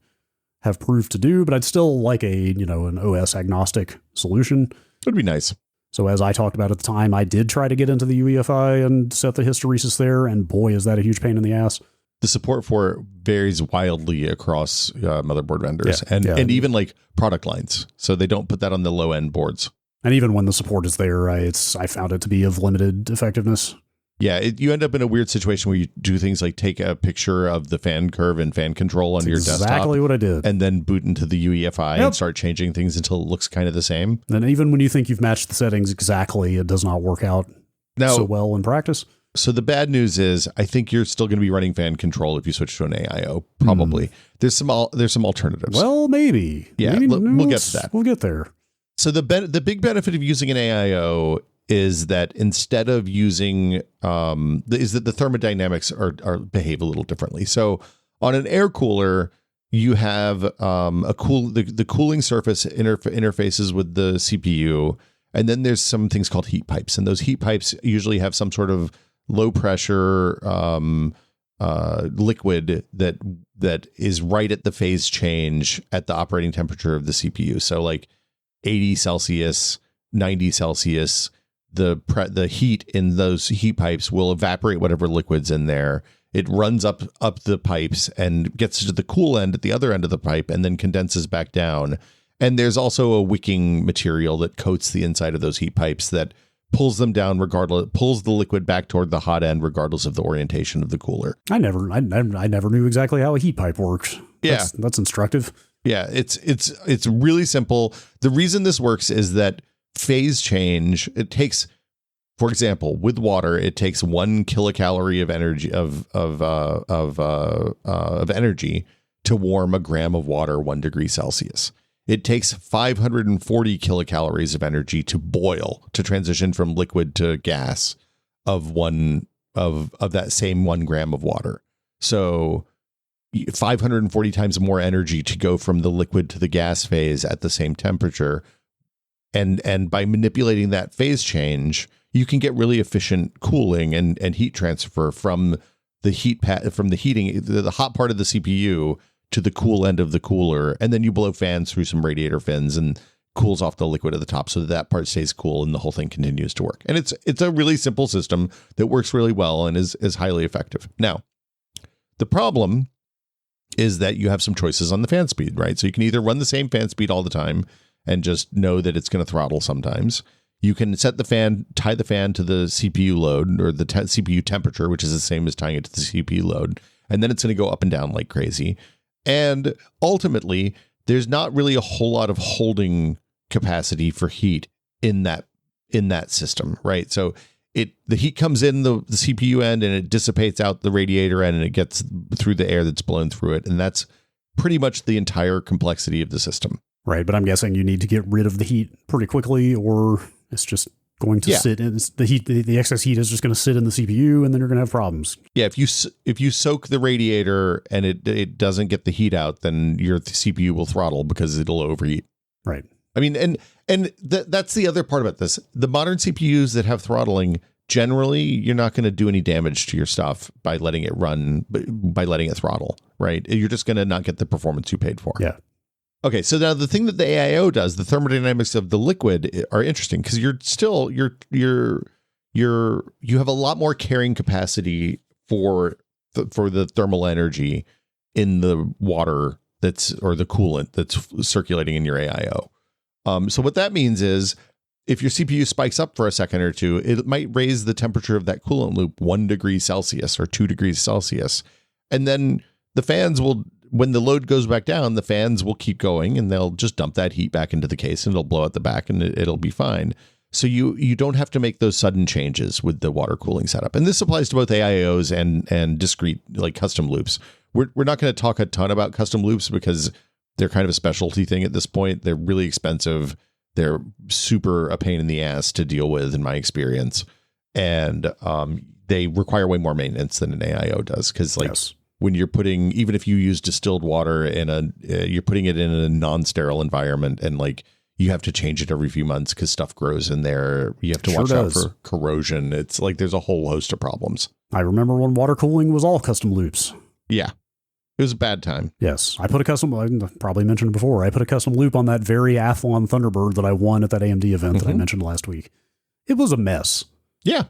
[SPEAKER 2] have proved to do, but I'd still like an OS agnostic solution.
[SPEAKER 1] It'd be nice.
[SPEAKER 2] So as I talked about at the time, I did try to get into the UEFI and set the hysteresis there, and boy, is that a huge pain in the ass.
[SPEAKER 1] The support for it varies wildly across motherboard vendors and even like product lines. So they don't put that on the low end boards. And
[SPEAKER 2] even when the support is there, I found it to be of limited effectiveness.
[SPEAKER 1] Yeah, you end up in a weird situation where you do things like take a picture of the fan curve and fan control on your desktop.
[SPEAKER 2] Exactly what I did.
[SPEAKER 1] And then boot into the UEFI and start changing things until it looks kind of the same.
[SPEAKER 2] And even when you think you've matched the settings exactly, it does not work out so well in practice.
[SPEAKER 1] So the bad news is I think you're still going to be running fan control if you switch to an AIO, probably. There's some alternatives.
[SPEAKER 2] Well, maybe.
[SPEAKER 1] Yeah, we'll get to that.
[SPEAKER 2] We'll get there.
[SPEAKER 1] So the big benefit of using an AIO is that instead of using the thermodynamics behave a little differently. So on an air cooler, you have the cooling surface interfaces with the CPU, and then there's some things called heat pipes, and those heat pipes usually have some sort of low pressure liquid that is right at the phase change at the operating temperature of the CPU. So like 80 Celsius, 90 Celsius. The heat in those heat pipes will evaporate whatever liquid's in there. It runs up the pipes and gets to the cool end at the other end of the pipe and then condenses back down. And there's also a wicking material that coats the inside of those heat pipes that pulls them down pulls the liquid back toward the hot end regardless of the orientation of the cooler.
[SPEAKER 2] I never knew exactly how a heat pipe works.
[SPEAKER 1] Yeah.
[SPEAKER 2] That's instructive.
[SPEAKER 1] Yeah, it's really simple. The reason this works is that phase change, it takes, for example, with water, it takes 1 kilocalorie of energy of energy to warm a gram of water 1 degree Celsius. It takes 540 kilocalories of energy to boil, to transition from liquid to gas of that same 1 gram of water. So 540 times more energy to go from the liquid to the gas phase at the same temperature. And by manipulating that phase change, you can get really efficient cooling and heat transfer from the the hot part of the CPU to the cool end of the cooler. And then you blow fans through some radiator fins and cools off the liquid at the top so that part stays cool and the whole thing continues to work. And it's a really simple system that works really well and is highly effective. Now, the problem is that you have some choices on the fan speed, right? So you can either run the same fan speed all the time and just know that it's going to throttle sometimes. You can tie the fan to the CPU load or the CPU temperature, which is the same as tying it to the CPU load. And then it's going to go up and down like crazy. And ultimately, there's not really a whole lot of holding capacity for heat in that system, right? So the heat comes in the CPU end and it dissipates out the radiator end and it gets through the air that's blown through it. And that's pretty much the entire complexity of the system.
[SPEAKER 2] Right, but I'm guessing you need to get rid of the heat pretty quickly, or it's just going to sit in the heat. The excess heat is just going to sit in the CPU, and then you're going to have problems. Yeah,
[SPEAKER 1] if you soak the radiator and it doesn't get the heat out, then your CPU will throttle because it'll overheat.
[SPEAKER 2] Right.
[SPEAKER 1] I mean, and that's the other part about this. The modern CPUs that have throttling, generally, you're not going to do any damage to your stuff by letting it run, by letting it throttle. Right. You're just going to not get the performance you paid for.
[SPEAKER 2] Yeah.
[SPEAKER 1] Okay, so now the thing that the AIO does, the thermodynamics of the liquid are interesting because you're you have a lot more carrying capacity for the thermal energy in the water or the coolant that's circulating in your AIO. So what that means is if your CPU spikes up for a second or two, it might raise the temperature of that coolant loop 1 degree Celsius or 2 degrees Celsius. And then the fans will, when the load goes back down, the fans will keep going and they'll just dump that heat back into the case and it'll blow out the back and it'll be fine. So you don't have to make those sudden changes with the water cooling setup. And this applies to both AIOs and discrete, like custom loops. We're not going to talk a ton about custom loops because they're kind of a specialty thing at this point. They're really expensive. They're super a pain in the ass to deal with, in my experience. And they require way more maintenance than an AIO does. Because when you're putting, even if you use distilled water you're putting it in a non-sterile environment and like you have to change it every few months because stuff grows in there. You have to watch out for corrosion. It's like there's a whole host of problems. I
[SPEAKER 2] remember when water cooling was all custom loops.
[SPEAKER 1] Yeah. It was a bad time.
[SPEAKER 2] Yes. I probably mentioned it before. I put a custom loop on that very Athlon Thunderbird that I won at that AMD event that I mentioned last week. It was a mess.
[SPEAKER 1] Yeah.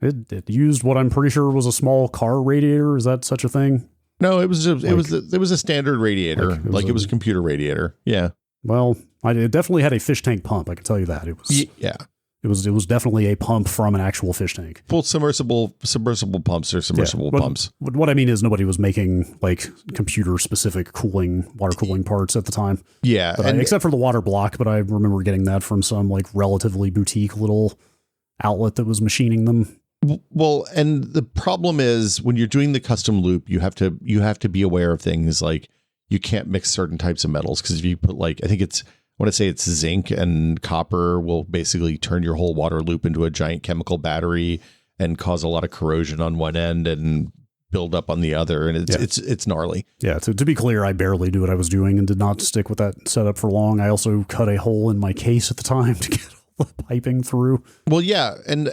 [SPEAKER 2] It used what I'm pretty sure was a small car radiator. Is that such a thing?
[SPEAKER 1] No, it was a standard radiator. It was a computer radiator. Yeah.
[SPEAKER 2] Well, it definitely had a fish tank pump. I can tell you that. It was.
[SPEAKER 1] Yeah.
[SPEAKER 2] It was definitely a pump from an actual fish tank.
[SPEAKER 1] Full submersible pumps or submersible pumps.
[SPEAKER 2] What I mean is nobody was making like computer specific water cooling parts at the time.
[SPEAKER 1] Yeah.
[SPEAKER 2] Except for the water block, but I remember getting that from some like relatively boutique little outlet that was machining them.
[SPEAKER 1] Well, and the problem is when you're doing the custom loop, you have to be aware of things like you can't mix certain types of metals because if you put I want to say it's zinc and copper will basically turn your whole water loop into a giant chemical battery and cause a lot of corrosion on one end and build up on the other. And it's gnarly. Yeah.
[SPEAKER 2] To be clear, I barely knew what I was doing and did not stick with that setup for long. I also cut a hole in my case at the time to get all the piping through.
[SPEAKER 1] Well, yeah. And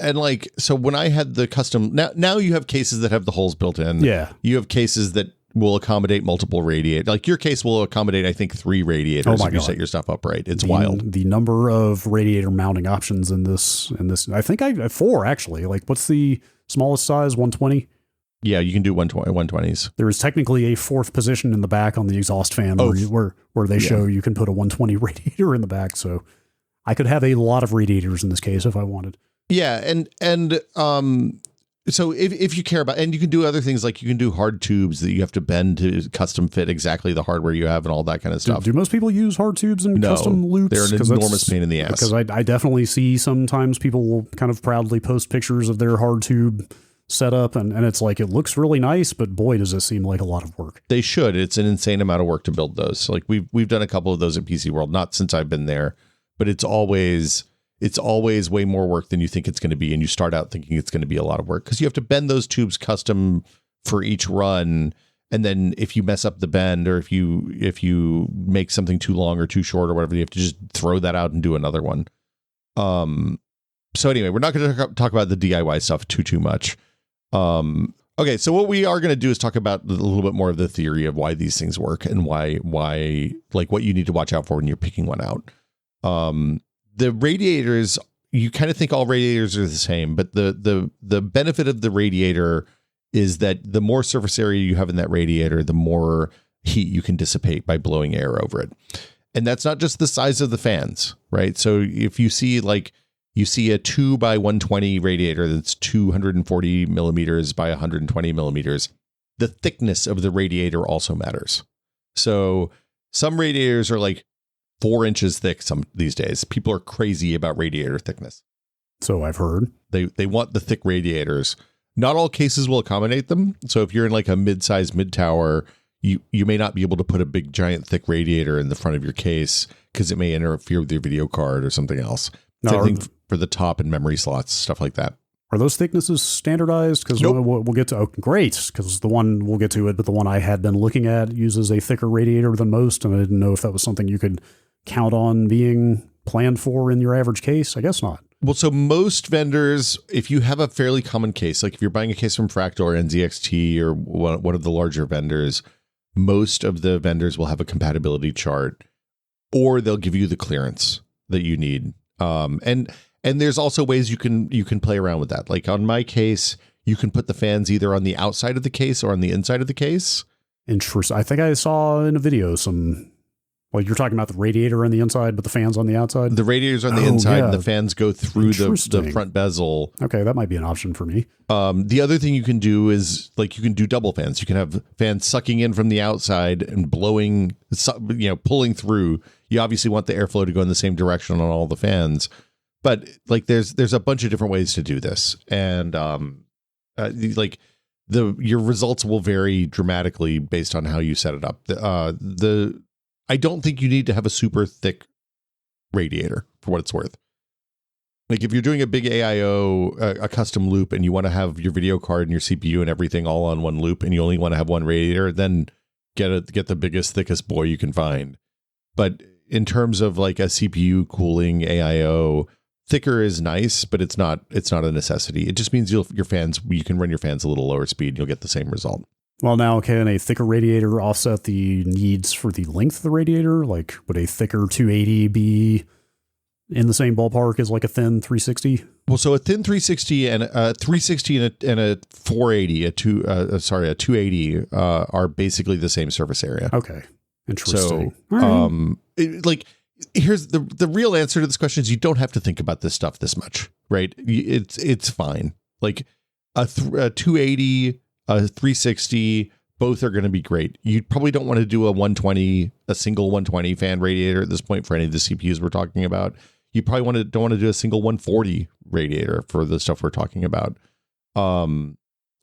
[SPEAKER 1] so when I had the custom, now you have cases that have the holes built in.
[SPEAKER 2] Yeah.
[SPEAKER 1] You have cases that will accommodate multiple radiators. Like your case will accommodate, I think, 3 radiators if you set your stuff up right. It's wild.
[SPEAKER 2] The number of radiator mounting options in this, I think I have 4 actually. Like what's the smallest size? 120?
[SPEAKER 1] Yeah, you can do 120s.
[SPEAKER 2] There is technically a 4th position in the back on the exhaust fan where they show you can put a 120 radiator in the back. So I could have a lot of radiators in this case if I wanted.
[SPEAKER 1] Yeah, and so if you care about, and you can do other things like you can do hard tubes that you have to bend to custom fit exactly the hardware you have and all that kind of stuff.
[SPEAKER 2] Do most people use hard tubes and custom loops?
[SPEAKER 1] They're an enormous pain in the ass.
[SPEAKER 2] Because I definitely see sometimes people will kind of proudly post pictures of their hard tube setup and it's like, it looks really nice, but boy, does it seem like a lot of work.
[SPEAKER 1] They should. It's an insane amount of work to build those. Like we've done a couple of those at PC World, not since I've been there, but it's always way more work than you think it's going to be. And you start out thinking it's going to be a lot of work because you have to bend those tubes custom for each run. And then if you mess up the bend or if you make something too long or too short or whatever, you have to just throw that out and do another one. So anyway, we're not going to talk about the DIY stuff too much. Okay. So what we are going to do is talk about a little bit more of the theory of why these things work and why like what you need to watch out for when you're picking one out. The radiators, you kind of think all radiators are the same, but the benefit of the radiator is that the more surface area you have in that radiator, the more heat you can dissipate by blowing air over it. And that's not just the size of the fans, right? So if you see a 2 by 120 radiator that's 240 millimeters by 120 millimeters, the thickness of the radiator also matters. So some radiators are like 4 inches thick these days. People are crazy about radiator thickness.
[SPEAKER 2] So I've heard.
[SPEAKER 1] They want the thick radiators. Not all cases will accommodate them. So if you're in like a mid-size mid-tower, you may not be able to put a big giant thick radiator in the front of your case because it may interfere with your video card or something else. Same thing for the top and memory slots, stuff like that.
[SPEAKER 2] Are those thicknesses standardized? Because we'll get to, oh, great, because the one, we'll get to it, but the one I had been looking at uses a thicker radiator than most, and I didn't know if that was something you could count on being planned for in your average case. I guess not.
[SPEAKER 1] Well, so most vendors, if you have a fairly common case, like if you're buying a case from Fractal or NZXT or one of the larger vendors, most of the vendors will have a compatibility chart, or they'll give you the clearance that you need. And And there's also ways you can play around with that. Like on my case, you can put the fans either on the outside of the case or on the inside of the case.
[SPEAKER 2] Interesting. I think I saw in a video you're talking about the radiator on the inside, but the fans on the outside?
[SPEAKER 1] The radiator's on the inside, and the fans go through the front bezel.
[SPEAKER 2] Okay, that might be an option for me.
[SPEAKER 1] The other thing you can do is, like, you can do double fans. You can have fans sucking in from the outside and blowing, pulling through. You obviously want the airflow to go in the same direction on all the fans. But, like, there's a bunch of different ways to do this. And, your results will vary dramatically based on how you set it up. I don't think you need to have a super thick radiator for what it's worth. Like if you're doing a big AIO, a custom loop, and you want to have your video card and your CPU and everything all on one loop, and you only want to have one radiator, then get the biggest, thickest boy you can find. But in terms of like a CPU cooling AIO, thicker is nice, but it's not a necessity. It just means you can run your fans a little lower speed and you'll get the same result.
[SPEAKER 2] Well, now, can a thicker radiator offset the needs for the length of the radiator? Like, would a thicker 280 be in the same ballpark as like a thin 360?
[SPEAKER 1] Well, so a thin 360 and a 360 and a 480, a 280 are basically the same surface area.
[SPEAKER 2] Okay, interesting.
[SPEAKER 1] So, here's the real answer to this question is you don't have to think about this stuff this much, right? It's fine. Like a 280. A 360, both are going to be great. You probably don't want to do a single 120 fan radiator at this point for any of the CPUs we're talking about. You probably don't want to do a single 140 radiator for the stuff we're talking about. That's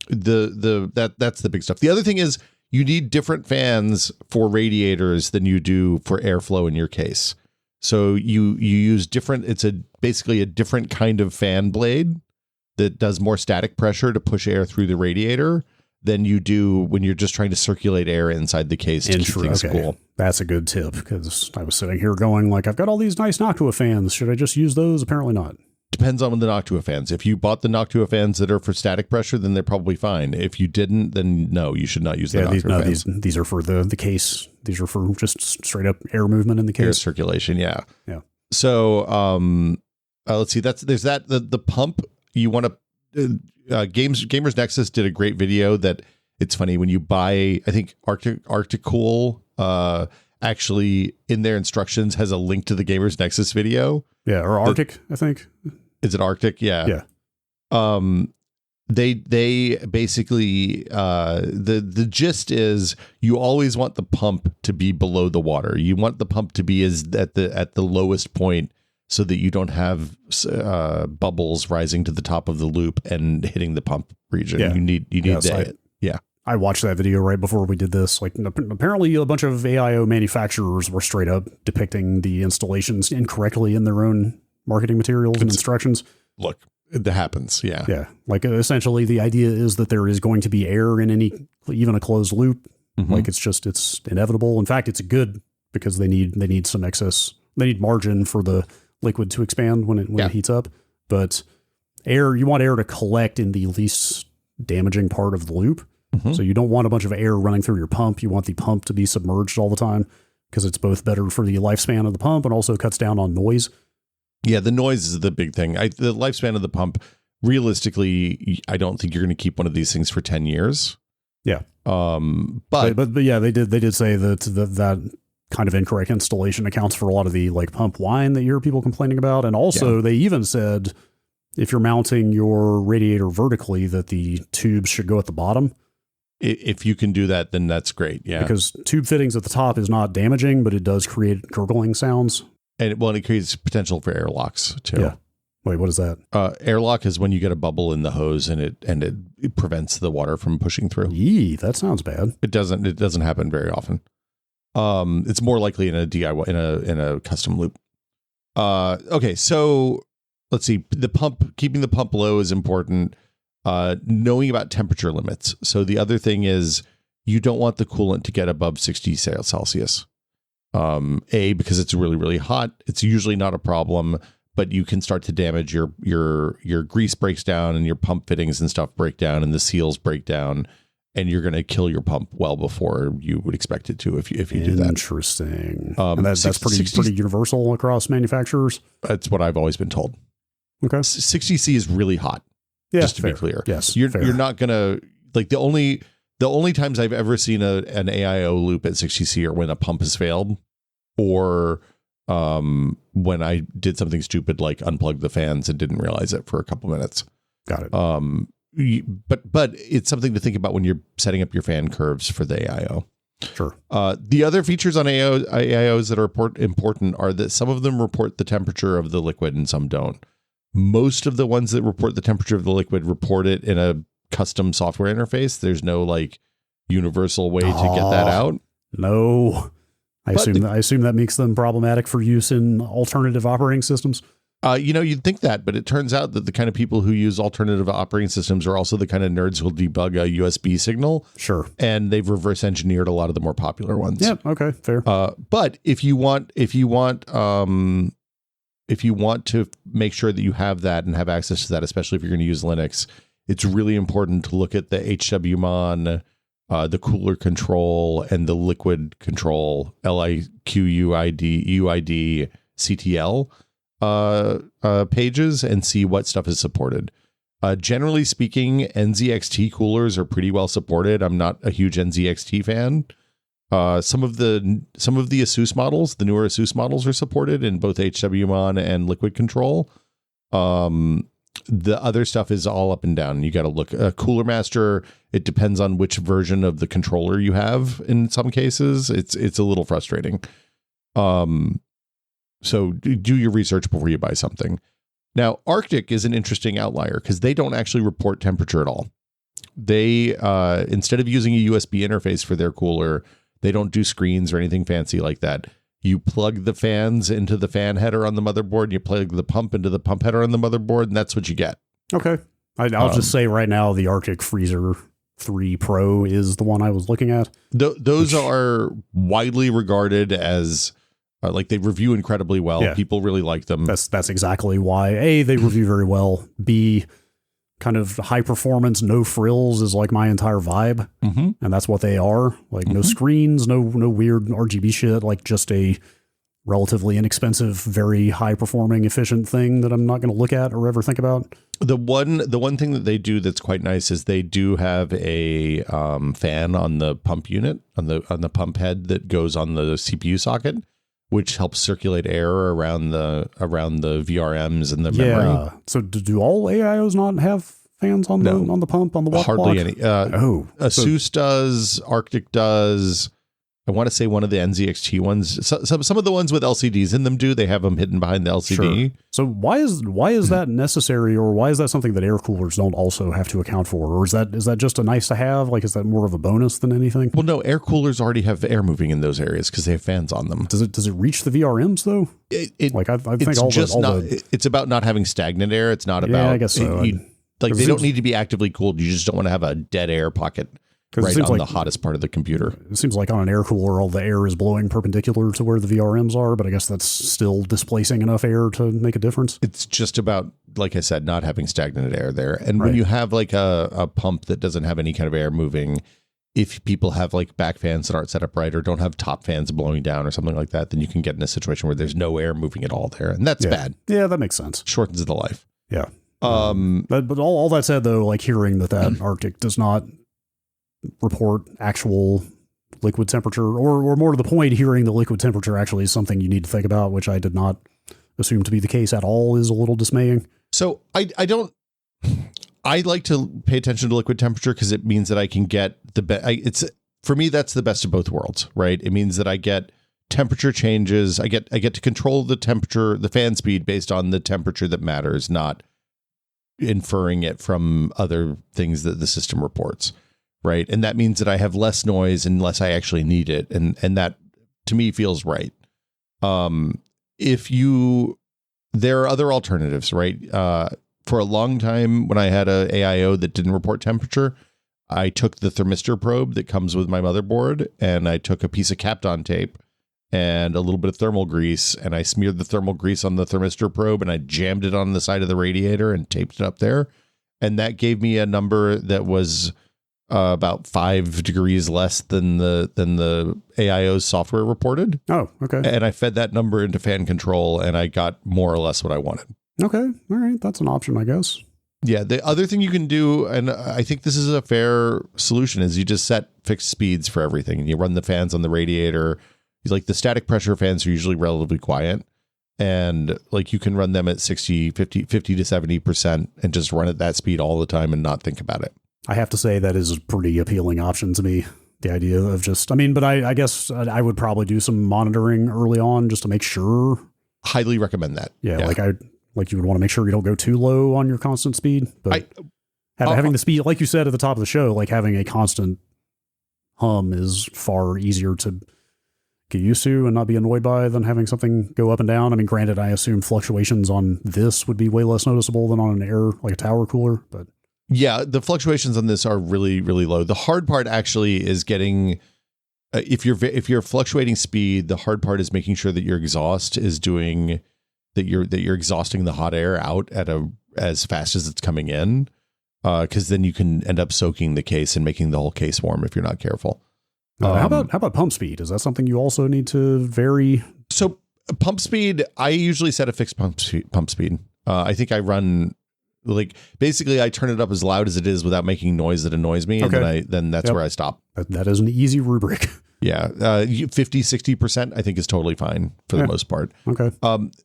[SPEAKER 1] the big stuff. The other thing is you need different fans for radiators than you do for airflow in your case. So you use different. It's basically a different kind of fan blade that does more static pressure to push air through the radiator than you do when you're just trying to circulate air inside the case to keep things cool.
[SPEAKER 2] That's a good tip, because I was sitting here going like, I've got all these nice Noctua fans. Should I just use those? Apparently not.
[SPEAKER 1] Depends on the Noctua fans. If you bought the Noctua fans that are for static pressure, then they're probably fine. If you didn't, then no, you should not use the Noctua fans.
[SPEAKER 2] These are for the case. These are for just straight up air movement in the case.
[SPEAKER 1] Air circulation, yeah.
[SPEAKER 2] Yeah.
[SPEAKER 1] So let's see. There's the pump. You want to Gamers Nexus did a great video that it's funny when you buy, I think Arctic Cool actually in their instructions has a link to the Gamers Nexus video.
[SPEAKER 2] Yeah, or Arctic, I think.
[SPEAKER 1] Is it Arctic? Yeah.
[SPEAKER 2] Yeah.
[SPEAKER 1] They basically the gist is you always want the pump to be below the water. You want the pump to be at the lowest point, so that you don't have bubbles rising to the top of the loop and hitting the pump region. Yeah. You need that. Yeah.
[SPEAKER 2] I watched that video right before we did this. Like, apparently a bunch of AIO manufacturers were straight up depicting the installations incorrectly in their own marketing materials and instructions.
[SPEAKER 1] Look, it happens. Yeah.
[SPEAKER 2] Yeah. Like, essentially the idea is that there is going to be air in even a closed loop. Mm-hmm. Like, it's inevitable. In fact, it's good because they need some excess. They need margin for the liquid to expand when it heats up. But you want air to collect in the least damaging part of the loop. Mm-hmm. So you don't want a bunch of air running through your pump. You want the pump to be submerged all the time, because it's both better for the lifespan of the pump and also cuts down on noise.
[SPEAKER 1] Yeah, the noise is the big thing. The lifespan of the pump, realistically, I don't think you're going to keep one of these things for 10 years.
[SPEAKER 2] Yeah.
[SPEAKER 1] But
[SPEAKER 2] yeah, they did say that kind of incorrect installation accounts for a lot of the like pump whine that you hear people complaining about. And also they even said if you're mounting your radiator vertically, that the tubes should go at the bottom.
[SPEAKER 1] If you can do that, then that's great. Yeah.
[SPEAKER 2] Because tube fittings at the top is not damaging, but it does create gurgling sounds.
[SPEAKER 1] And it creates potential for airlocks too.
[SPEAKER 2] Yeah. Wait, what is that?
[SPEAKER 1] Airlock is when you get a bubble in the hose and it prevents the water from pushing through.
[SPEAKER 2] Yee, that sounds bad.
[SPEAKER 1] It doesn't happen very often. It's more likely in a DIY in a custom loop. Okay, so let's see. Keeping the pump low is important. Knowing about temperature limits. So the other thing is you don't want the coolant to get above 60 Celsius. Because it's really, really hot. It's usually not a problem, but you can start to damage your grease breaks down and your pump fittings and stuff break down and the seals break down, and you're going to kill your pump well before you would expect it to if you do that.
[SPEAKER 2] Interesting. And that's pretty universal across manufacturers.
[SPEAKER 1] That's what I've always been told.
[SPEAKER 2] Okay.
[SPEAKER 1] 60C is really hot.
[SPEAKER 2] Yeah,
[SPEAKER 1] just to
[SPEAKER 2] fair.
[SPEAKER 1] be clear.
[SPEAKER 2] Yes,
[SPEAKER 1] you're
[SPEAKER 2] fair.
[SPEAKER 1] not gonna like the only times I've ever seen an AIO loop at 60C are when a pump has failed, or when I did something stupid like unplug the fans and didn't realize it for a couple minutes.
[SPEAKER 2] Got it.
[SPEAKER 1] But it's something to think about when you're setting up your fan curves for the AIO.
[SPEAKER 2] Sure.
[SPEAKER 1] The other features on AIOs that are important are that some of them report the temperature of the liquid and some don't. Most of the ones that report the temperature of the liquid report it in a custom software interface. There's no like universal way to get that out.
[SPEAKER 2] No. I assume that makes them problematic for use in alternative operating systems.
[SPEAKER 1] You'd think that, but it turns out that the kind of people who use alternative operating systems are also the kind of nerds who'll debug a USB signal.
[SPEAKER 2] Sure.
[SPEAKER 1] And they've reverse engineered a lot of the more popular ones.
[SPEAKER 2] Yeah. Okay. Fair.
[SPEAKER 1] But if you want to make sure that you have that and have access to that, especially if you're going to use Linux, it's really important to look at the HWMON, the cooler control, and the liquid control, LIQUID, CTL pages and see what stuff is supported. Generally speaking, NZXT coolers are pretty well supported. I'm not a huge NZXT fan. Some of the ASUS models, the newer ASUS models, are supported in both HWMON and liquid control. The other stuff is all up and down. You got to look. Cooler Master, it depends on which version of the controller you have. In some cases, it's a little frustrating. So do your research before you buy something. Now, Arctic is an interesting outlier because they don't actually report temperature at all. They instead of using a USB interface for their cooler, they don't do screens or anything fancy like that. You plug the fans into the fan header on the motherboard, and you plug the pump into the pump header on the motherboard, and that's what you get.
[SPEAKER 2] Okay. I'll just say right now the Arctic Freezer 3 Pro is the one I was looking at.
[SPEAKER 1] Those are widely regarded as like they review incredibly well. Yeah. People really like them.
[SPEAKER 2] That's exactly why. A, they review very well. B, kind of high performance, no frills is like my entire vibe.
[SPEAKER 1] Mm-hmm.
[SPEAKER 2] And that's what they are. Like no screens, no weird RGB shit, like just a relatively inexpensive, very high performing, efficient thing that I'm not going to look at or ever think about.
[SPEAKER 1] The one thing that they do that's quite nice is they do have a fan on the pump unit, on the pump head that goes on the CPU socket, which helps circulate air around the VRMs and the memory.
[SPEAKER 2] Yeah. So do all AIOs not have fans on the pump on the wall?
[SPEAKER 1] Hardly any. ASUS
[SPEAKER 2] so
[SPEAKER 1] does. Arctic does. I want to say one of the NZXT ones. Some of the ones with LCDs in them do. They have them hidden behind the LCD.
[SPEAKER 2] Sure. So why is that necessary, or why is that something that air coolers don't also have to account for, or is that just a nice to have? Like, is that more of a bonus than anything?
[SPEAKER 1] Well, no, air coolers already have air moving in those areas because they have fans on them.
[SPEAKER 2] Does it reach the VRMs though? I think
[SPEAKER 1] it's about not having stagnant air. It's not about.
[SPEAKER 2] I guess so.
[SPEAKER 1] They don't need to be actively cooled. You just don't want to have a dead air pocket right on the hottest part of the computer.
[SPEAKER 2] It seems like on an air cooler, all the air is blowing perpendicular to where the VRMs are, but I guess that's still displacing enough air to make a difference.
[SPEAKER 1] It's just about, like I said, not having stagnant air there. And when you have like a pump that doesn't have any kind of air moving, if people have like back fans that aren't set up right or don't have top fans blowing down or something like that, then you can get in a situation where there's no air moving at all there. And that's bad.
[SPEAKER 2] Yeah, that makes sense.
[SPEAKER 1] Shortens the life.
[SPEAKER 2] Yeah. But all that said, though, like hearing that Arctic does not report actual liquid temperature, or more to the point, hearing the liquid temperature actually is something you need to think about, which I did not assume to be the case at all, is a little dismaying.
[SPEAKER 1] So I like to pay attention to liquid temperature because it means that I can get the best. For me, that's the best of both worlds, right? It means that I get temperature changes. I get to control the temperature, the fan speed based on the temperature that matters, not inferring it from other things that the system reports. Right. And that means that I have less noise unless I actually need it. And that to me feels right. There are other alternatives, right? For a long time, when I had a AIO that didn't report temperature, I took the thermistor probe that comes with my motherboard, and I took a piece of Kapton tape and a little bit of thermal grease, and I smeared the thermal grease on the thermistor probe, and I jammed it on the side of the radiator and taped it up there. And that gave me a number that was about 5 degrees less than the AIO's software reported.
[SPEAKER 2] Oh, okay.
[SPEAKER 1] And I fed that number into fan control, and I got more or less what I wanted.
[SPEAKER 2] Okay. All right. That's an option, I guess.
[SPEAKER 1] Yeah. The other thing you can do, and I think this is a fair solution, is you just set fixed speeds for everything and you run the fans on the radiator. Like the static pressure fans are usually relatively quiet, and like you can run them at 50 to 70% and just run at that speed all the time and not think about it.
[SPEAKER 2] I have to say that is a pretty appealing option to me. The idea of just, but I guess I would probably do some monitoring early on just to make sure.
[SPEAKER 1] Highly recommend that.
[SPEAKER 2] Yeah. Like you would want to make sure you don't go too low on your constant speed, but having the speed, like you said at the top of the show, like having a constant hum is far easier to get used to and not be annoyed by than having something go up and down. I mean, granted, I assume fluctuations on this would be way less noticeable than on an air, like a tower cooler, but
[SPEAKER 1] yeah, the fluctuations on this are really, really low. The hard part actually is getting, if you're fluctuating speed, the hard part is making sure that your exhaust is doing that you're exhausting the hot air out at as fast as it's coming in, because then you can end up soaking the case and making the whole case warm if you're not careful.
[SPEAKER 2] How about pump speed? Is that something you also need to vary?
[SPEAKER 1] So pump speed, I usually set a fixed pump speed. I think I run basically I turn it up as loud as it is without making noise that annoys me,
[SPEAKER 2] okay.
[SPEAKER 1] and then that's where I stop.
[SPEAKER 2] That is an easy rubric.
[SPEAKER 1] Yeah, 50-60% I think is totally fine for the most part.
[SPEAKER 2] Okay.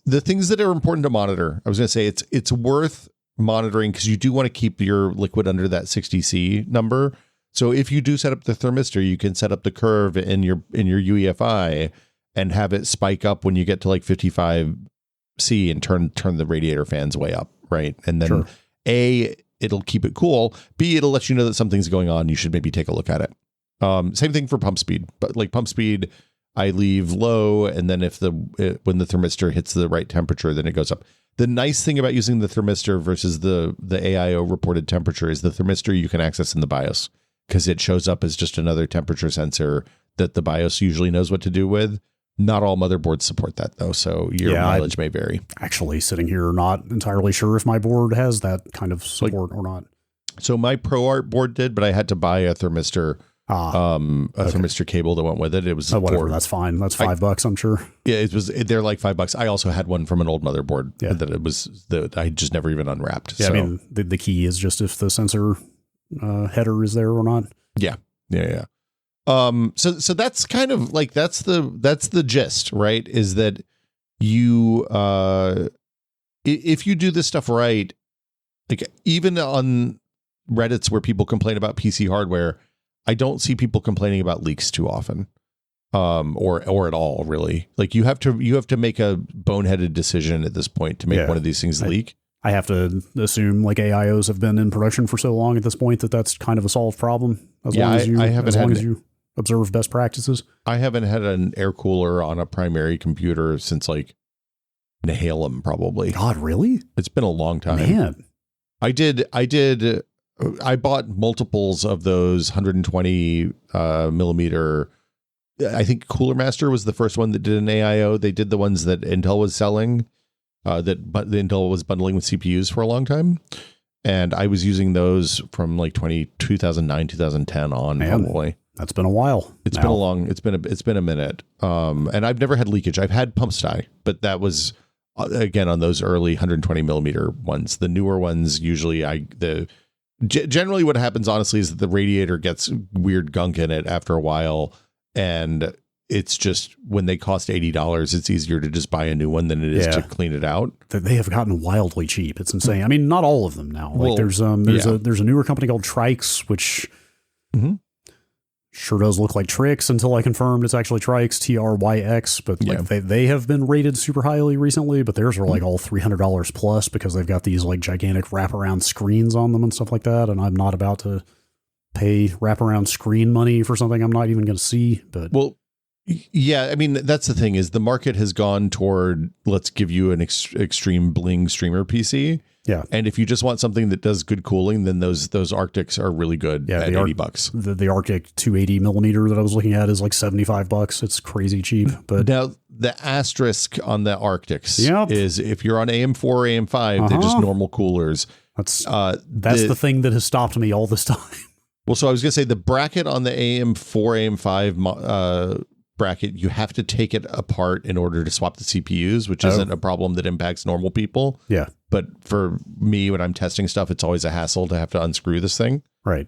[SPEAKER 1] The things that are important to monitor, I was going to say it's worth monitoring because you do want to keep your liquid under that 60C number. So if you do set up the thermistor, you can set up the curve in your UEFI and have it spike up when you get to like 55C and turn the radiator fans way up, right? And then
[SPEAKER 2] sure.
[SPEAKER 1] A, it'll keep it cool. B, it'll let you know that something's going on. You should maybe take a look at it. Same thing for pump speed, but like pump speed, I leave low, and then when the thermistor hits the right temperature, then it goes up. The nice thing about using the thermistor versus the AIO reported temperature is the thermistor you can access in the BIOS because it shows up as just another temperature sensor that the BIOS usually knows what to do with. Not all motherboards support that though, so your mileage may vary.
[SPEAKER 2] Actually, sitting here, not entirely sure if my board has that kind of support or not.
[SPEAKER 1] So my ProArt board did, but I had to buy a thermistor. Thermistor cable that went with it. It was
[SPEAKER 2] whatever. That's fine. That's $5, I'm sure.
[SPEAKER 1] Yeah, they're like $5. I also had one from an old motherboard that I just never even unwrapped.
[SPEAKER 2] Yeah,
[SPEAKER 1] so.
[SPEAKER 2] I mean the key is just if the sensor header is there or not.
[SPEAKER 1] Yeah. So that's kind of like that's the gist, right? Is that you if you do this stuff right, like even on Reddits where people complain about PC hardware, I don't see people complaining about leaks too often, or at all, really. Like you have to make a boneheaded decision at this point to make one of these things leak.
[SPEAKER 2] I have to assume like AIOs have been in production for so long at this point that that's kind of a solved problem. As long as you observe best practices. I
[SPEAKER 1] haven't had an air cooler on a primary computer since like Nehalem, probably.
[SPEAKER 2] God, really?
[SPEAKER 1] It's been a long time.
[SPEAKER 2] Man,
[SPEAKER 1] I bought multiples of those 120 millimeter. I think Cooler Master was the first one that did an AIO. They did the ones that Intel was selling, but the Intel was bundling with CPUs for a long time. And I was using those from like 2009, 2010 on. Probably.
[SPEAKER 2] That's been a while.
[SPEAKER 1] It's been a minute. And I've never had leakage. I've had pump sty, but that was again on those early 120 millimeter ones. The newer ones, usually generally what happens honestly is that the radiator gets weird gunk in it after a while, and it's just when they cost $80, it's easier to just buy a new one than it is to clean it out.
[SPEAKER 2] They have gotten wildly cheap. It's insane. I mean, not all of them now. Like there's a newer company called Trikes, which sure does look like Trix until I confirmed it's actually Trikes, TRYX. But like they have been rated super highly recently, but theirs are like all $300 plus because they've got these like gigantic wraparound screens on them and stuff like that. And I'm not about to pay wraparound screen money for something I'm not even going to see. But
[SPEAKER 1] yeah, I mean, that's the thing is the market has gone toward let's give you an extreme bling streamer PC. Yeah. And if you just want something that does good cooling, then those Arctics are really good at $80.
[SPEAKER 2] The Arctic 280 millimeter that I was looking at is like $75. It's crazy cheap. But
[SPEAKER 1] now the asterisk on the Arctics is if you're on AM4 or AM5, they're just normal coolers.
[SPEAKER 2] That's the thing that has stopped me all this time.
[SPEAKER 1] Well, so I was going to say the bracket on the AM4, AM5 bracket, you have to take it apart in order to swap the CPUs, which isn't a problem that impacts normal people.
[SPEAKER 2] Yeah.
[SPEAKER 1] But for me, when I'm testing stuff, it's always a hassle to have to unscrew this thing.
[SPEAKER 2] Right.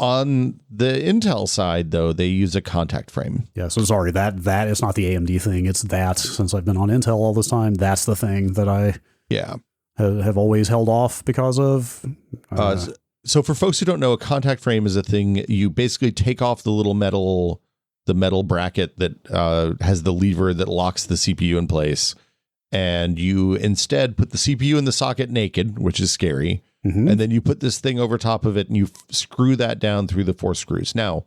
[SPEAKER 1] On the Intel side, though, they use a contact frame.
[SPEAKER 2] Yeah, so sorry, that is not the AMD thing. It's that, since I've been on Intel all this time, that's the thing that I have always held off because of.
[SPEAKER 1] So for folks who don't know, a contact frame is a thing you basically take off the little metal bracket that has the lever that locks the CPU in place, and you instead put the CPU in the socket naked, which is scary. And then you put this thing over top of it and you screw that down through the 4 screws. Now,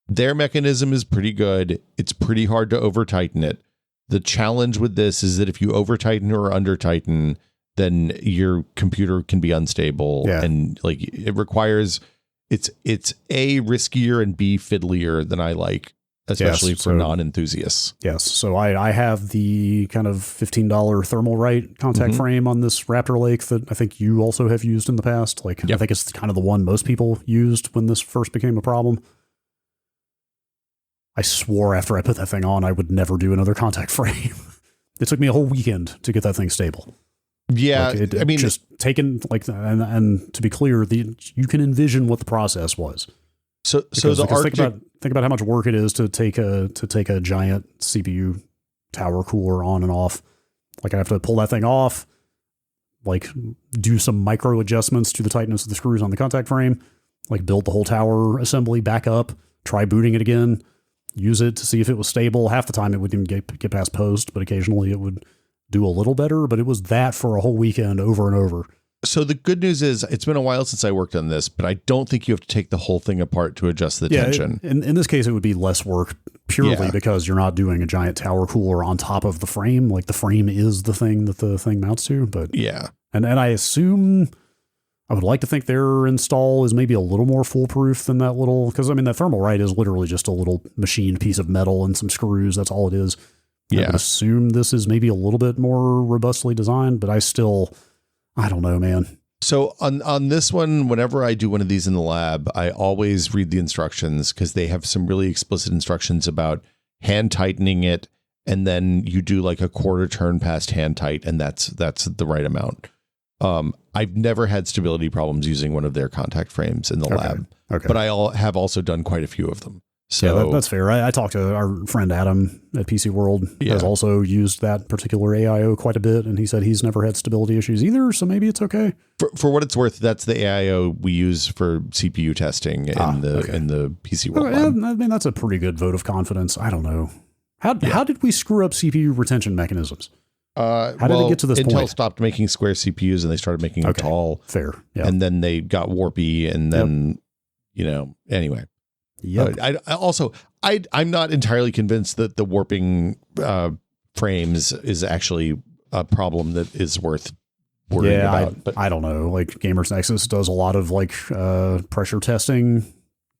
[SPEAKER 1] their mechanism is pretty good. It's pretty hard to over tighten it. The challenge with this is that if you over tighten or under tighten, then your computer can be unstable. And like it requires, it's A, riskier, and B, fiddlier than I like, especially for non-enthusiasts.
[SPEAKER 2] Yes. So I have the kind of $15 thermal right contact frame on this Raptor Lake that I think you also have used in the past. Like, I think it's kind of the one most people used when this first became a problem. I swore after I put that thing on, I would never do another contact frame. It took me a whole weekend to get that thing stable.
[SPEAKER 1] Yeah.
[SPEAKER 2] Like I mean, just taken like, and to be clear, you can envision what the process was. Because think about how much work it is to take a giant CPU tower cooler on and off. Like I have to pull that thing off, like do some micro adjustments to the tightness of the screws on the contact frame, like build the whole tower assembly back up, try booting it again, use it to see if it was stable. Half the time it wouldn't even get past post, but occasionally it would do a little better. But it was that for a whole weekend over and over.
[SPEAKER 1] So the good news is it's been a while since I worked on this, but I don't think you have to take the whole thing apart to adjust the tension.
[SPEAKER 2] In this case, it would be less work purely because you're not doing a giant tower cooler on top of the frame. Like the frame is the thing that the thing mounts to. But and I assume, I would like to think their install is maybe a little more foolproof than that little, because I mean, that thermal right is literally just a little machined piece of metal and some screws. That's all it is. I would assume this is maybe a little bit more robustly designed, but I don't know, man.
[SPEAKER 1] So on this one, whenever I do one of these in the lab, I always read the instructions because they have some really explicit instructions about hand tightening it. And then you do like a quarter turn past hand tight. And that's the right amount. I've never had stability problems using one of their contact frames in the lab, but I have also done quite a few of them. So
[SPEAKER 2] that's fair. I talked to our friend Adam at PC World, has also used that particular AIO quite a bit, and he said he's never had stability issues either, so maybe it's okay.
[SPEAKER 1] For what it's worth, that's the AIO we use for CPU testing in the PC World lab.
[SPEAKER 2] I mean, that's a pretty good vote of confidence. I don't know. How did we screw up CPU retention mechanisms? How did it get to this point?
[SPEAKER 1] Intel stopped making square CPUs and they started making them tall.
[SPEAKER 2] Fair. Yeah.
[SPEAKER 1] And then they got warpy and then, anyway.
[SPEAKER 2] Yep.
[SPEAKER 1] I'm not entirely convinced that the warping frames is actually a problem that is worth worrying about. But
[SPEAKER 2] I don't know. Like Gamers Nexus does a lot of like pressure testing,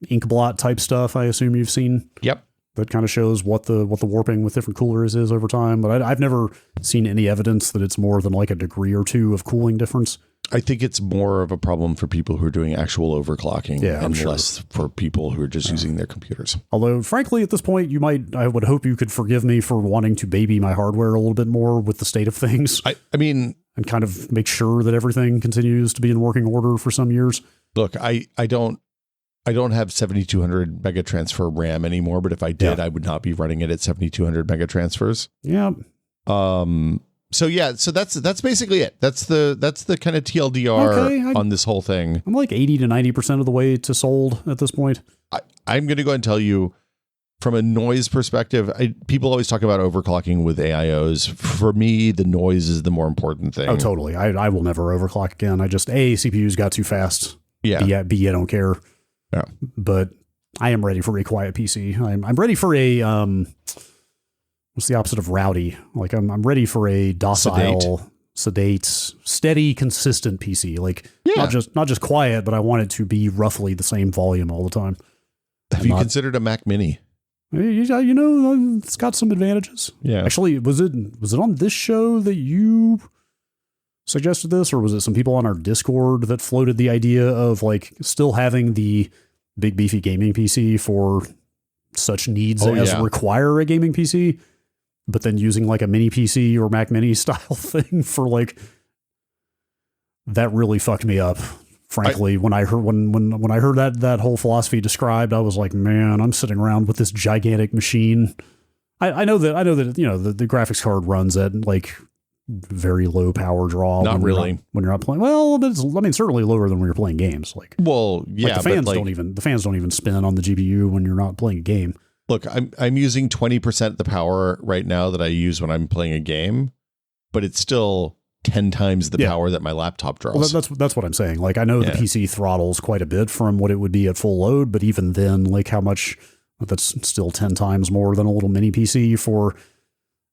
[SPEAKER 2] ink blot type stuff. I assume you've seen.
[SPEAKER 1] Yep.
[SPEAKER 2] That kind of shows what the warping with different coolers is over time. But I've never seen any evidence that it's more than like a degree or two of cooling difference.
[SPEAKER 1] I think it's more of a problem for people who are doing actual overclocking and less for people who are just using their computers.
[SPEAKER 2] Although, frankly, at this point, I would hope you could forgive me for wanting to baby my hardware a little bit more with the state of things.
[SPEAKER 1] I mean,
[SPEAKER 2] and kind of make sure that everything continues to be in working order for some years.
[SPEAKER 1] Look, I don't have 7200 mega transfer RAM anymore, but if I did, I would not be running it at 7200 mega transfers.
[SPEAKER 2] Yeah.
[SPEAKER 1] So that's basically it. That's the kind of TLDR on this whole thing.
[SPEAKER 2] I'm like 80 to 90% of the way to sold at this point.
[SPEAKER 1] I'm going to go and tell you from a noise perspective, people always talk about overclocking with AIOs. For me, the noise is the more important thing.
[SPEAKER 2] Oh, totally. I will never overclock again. CPUs got too fast. Yeah. B, I don't care.
[SPEAKER 1] Yeah.
[SPEAKER 2] But I am ready for a quiet PC. I'm ready for a what's the opposite of rowdy? Like I'm ready for a docile, sedate, steady, consistent PC. Like not just quiet, but I want it to be roughly the same volume all the time.
[SPEAKER 1] Have you considered a Mac Mini?
[SPEAKER 2] It's got some advantages.
[SPEAKER 1] Yeah.
[SPEAKER 2] Actually, was it on this show that you suggested this, or was it some people on our Discord that floated the idea of like still having the big beefy gaming PC for such needs as require a gaming PC, but then using like a mini PC or Mac Mini style thing for like, that really fucked me up. Frankly, when I heard when I heard that whole philosophy described, I was like, man, I'm sitting around with this gigantic machine. I know that the graphics card runs at like very low power draw.
[SPEAKER 1] Not really
[SPEAKER 2] when you're not playing. Well, but certainly lower than when you're playing games. Like,
[SPEAKER 1] well, yeah,
[SPEAKER 2] like the fans don't even spin on the GPU when you're not playing a game.
[SPEAKER 1] Look, I'm using 20% the power right now that I use when I'm playing a game, but it's still 10 times the power that my laptop draws.
[SPEAKER 2] Well, that's what I'm saying. Like, I know the PC throttles quite a bit from what it would be at full load, but even then, like how much, that's still 10 times more than a little mini PC for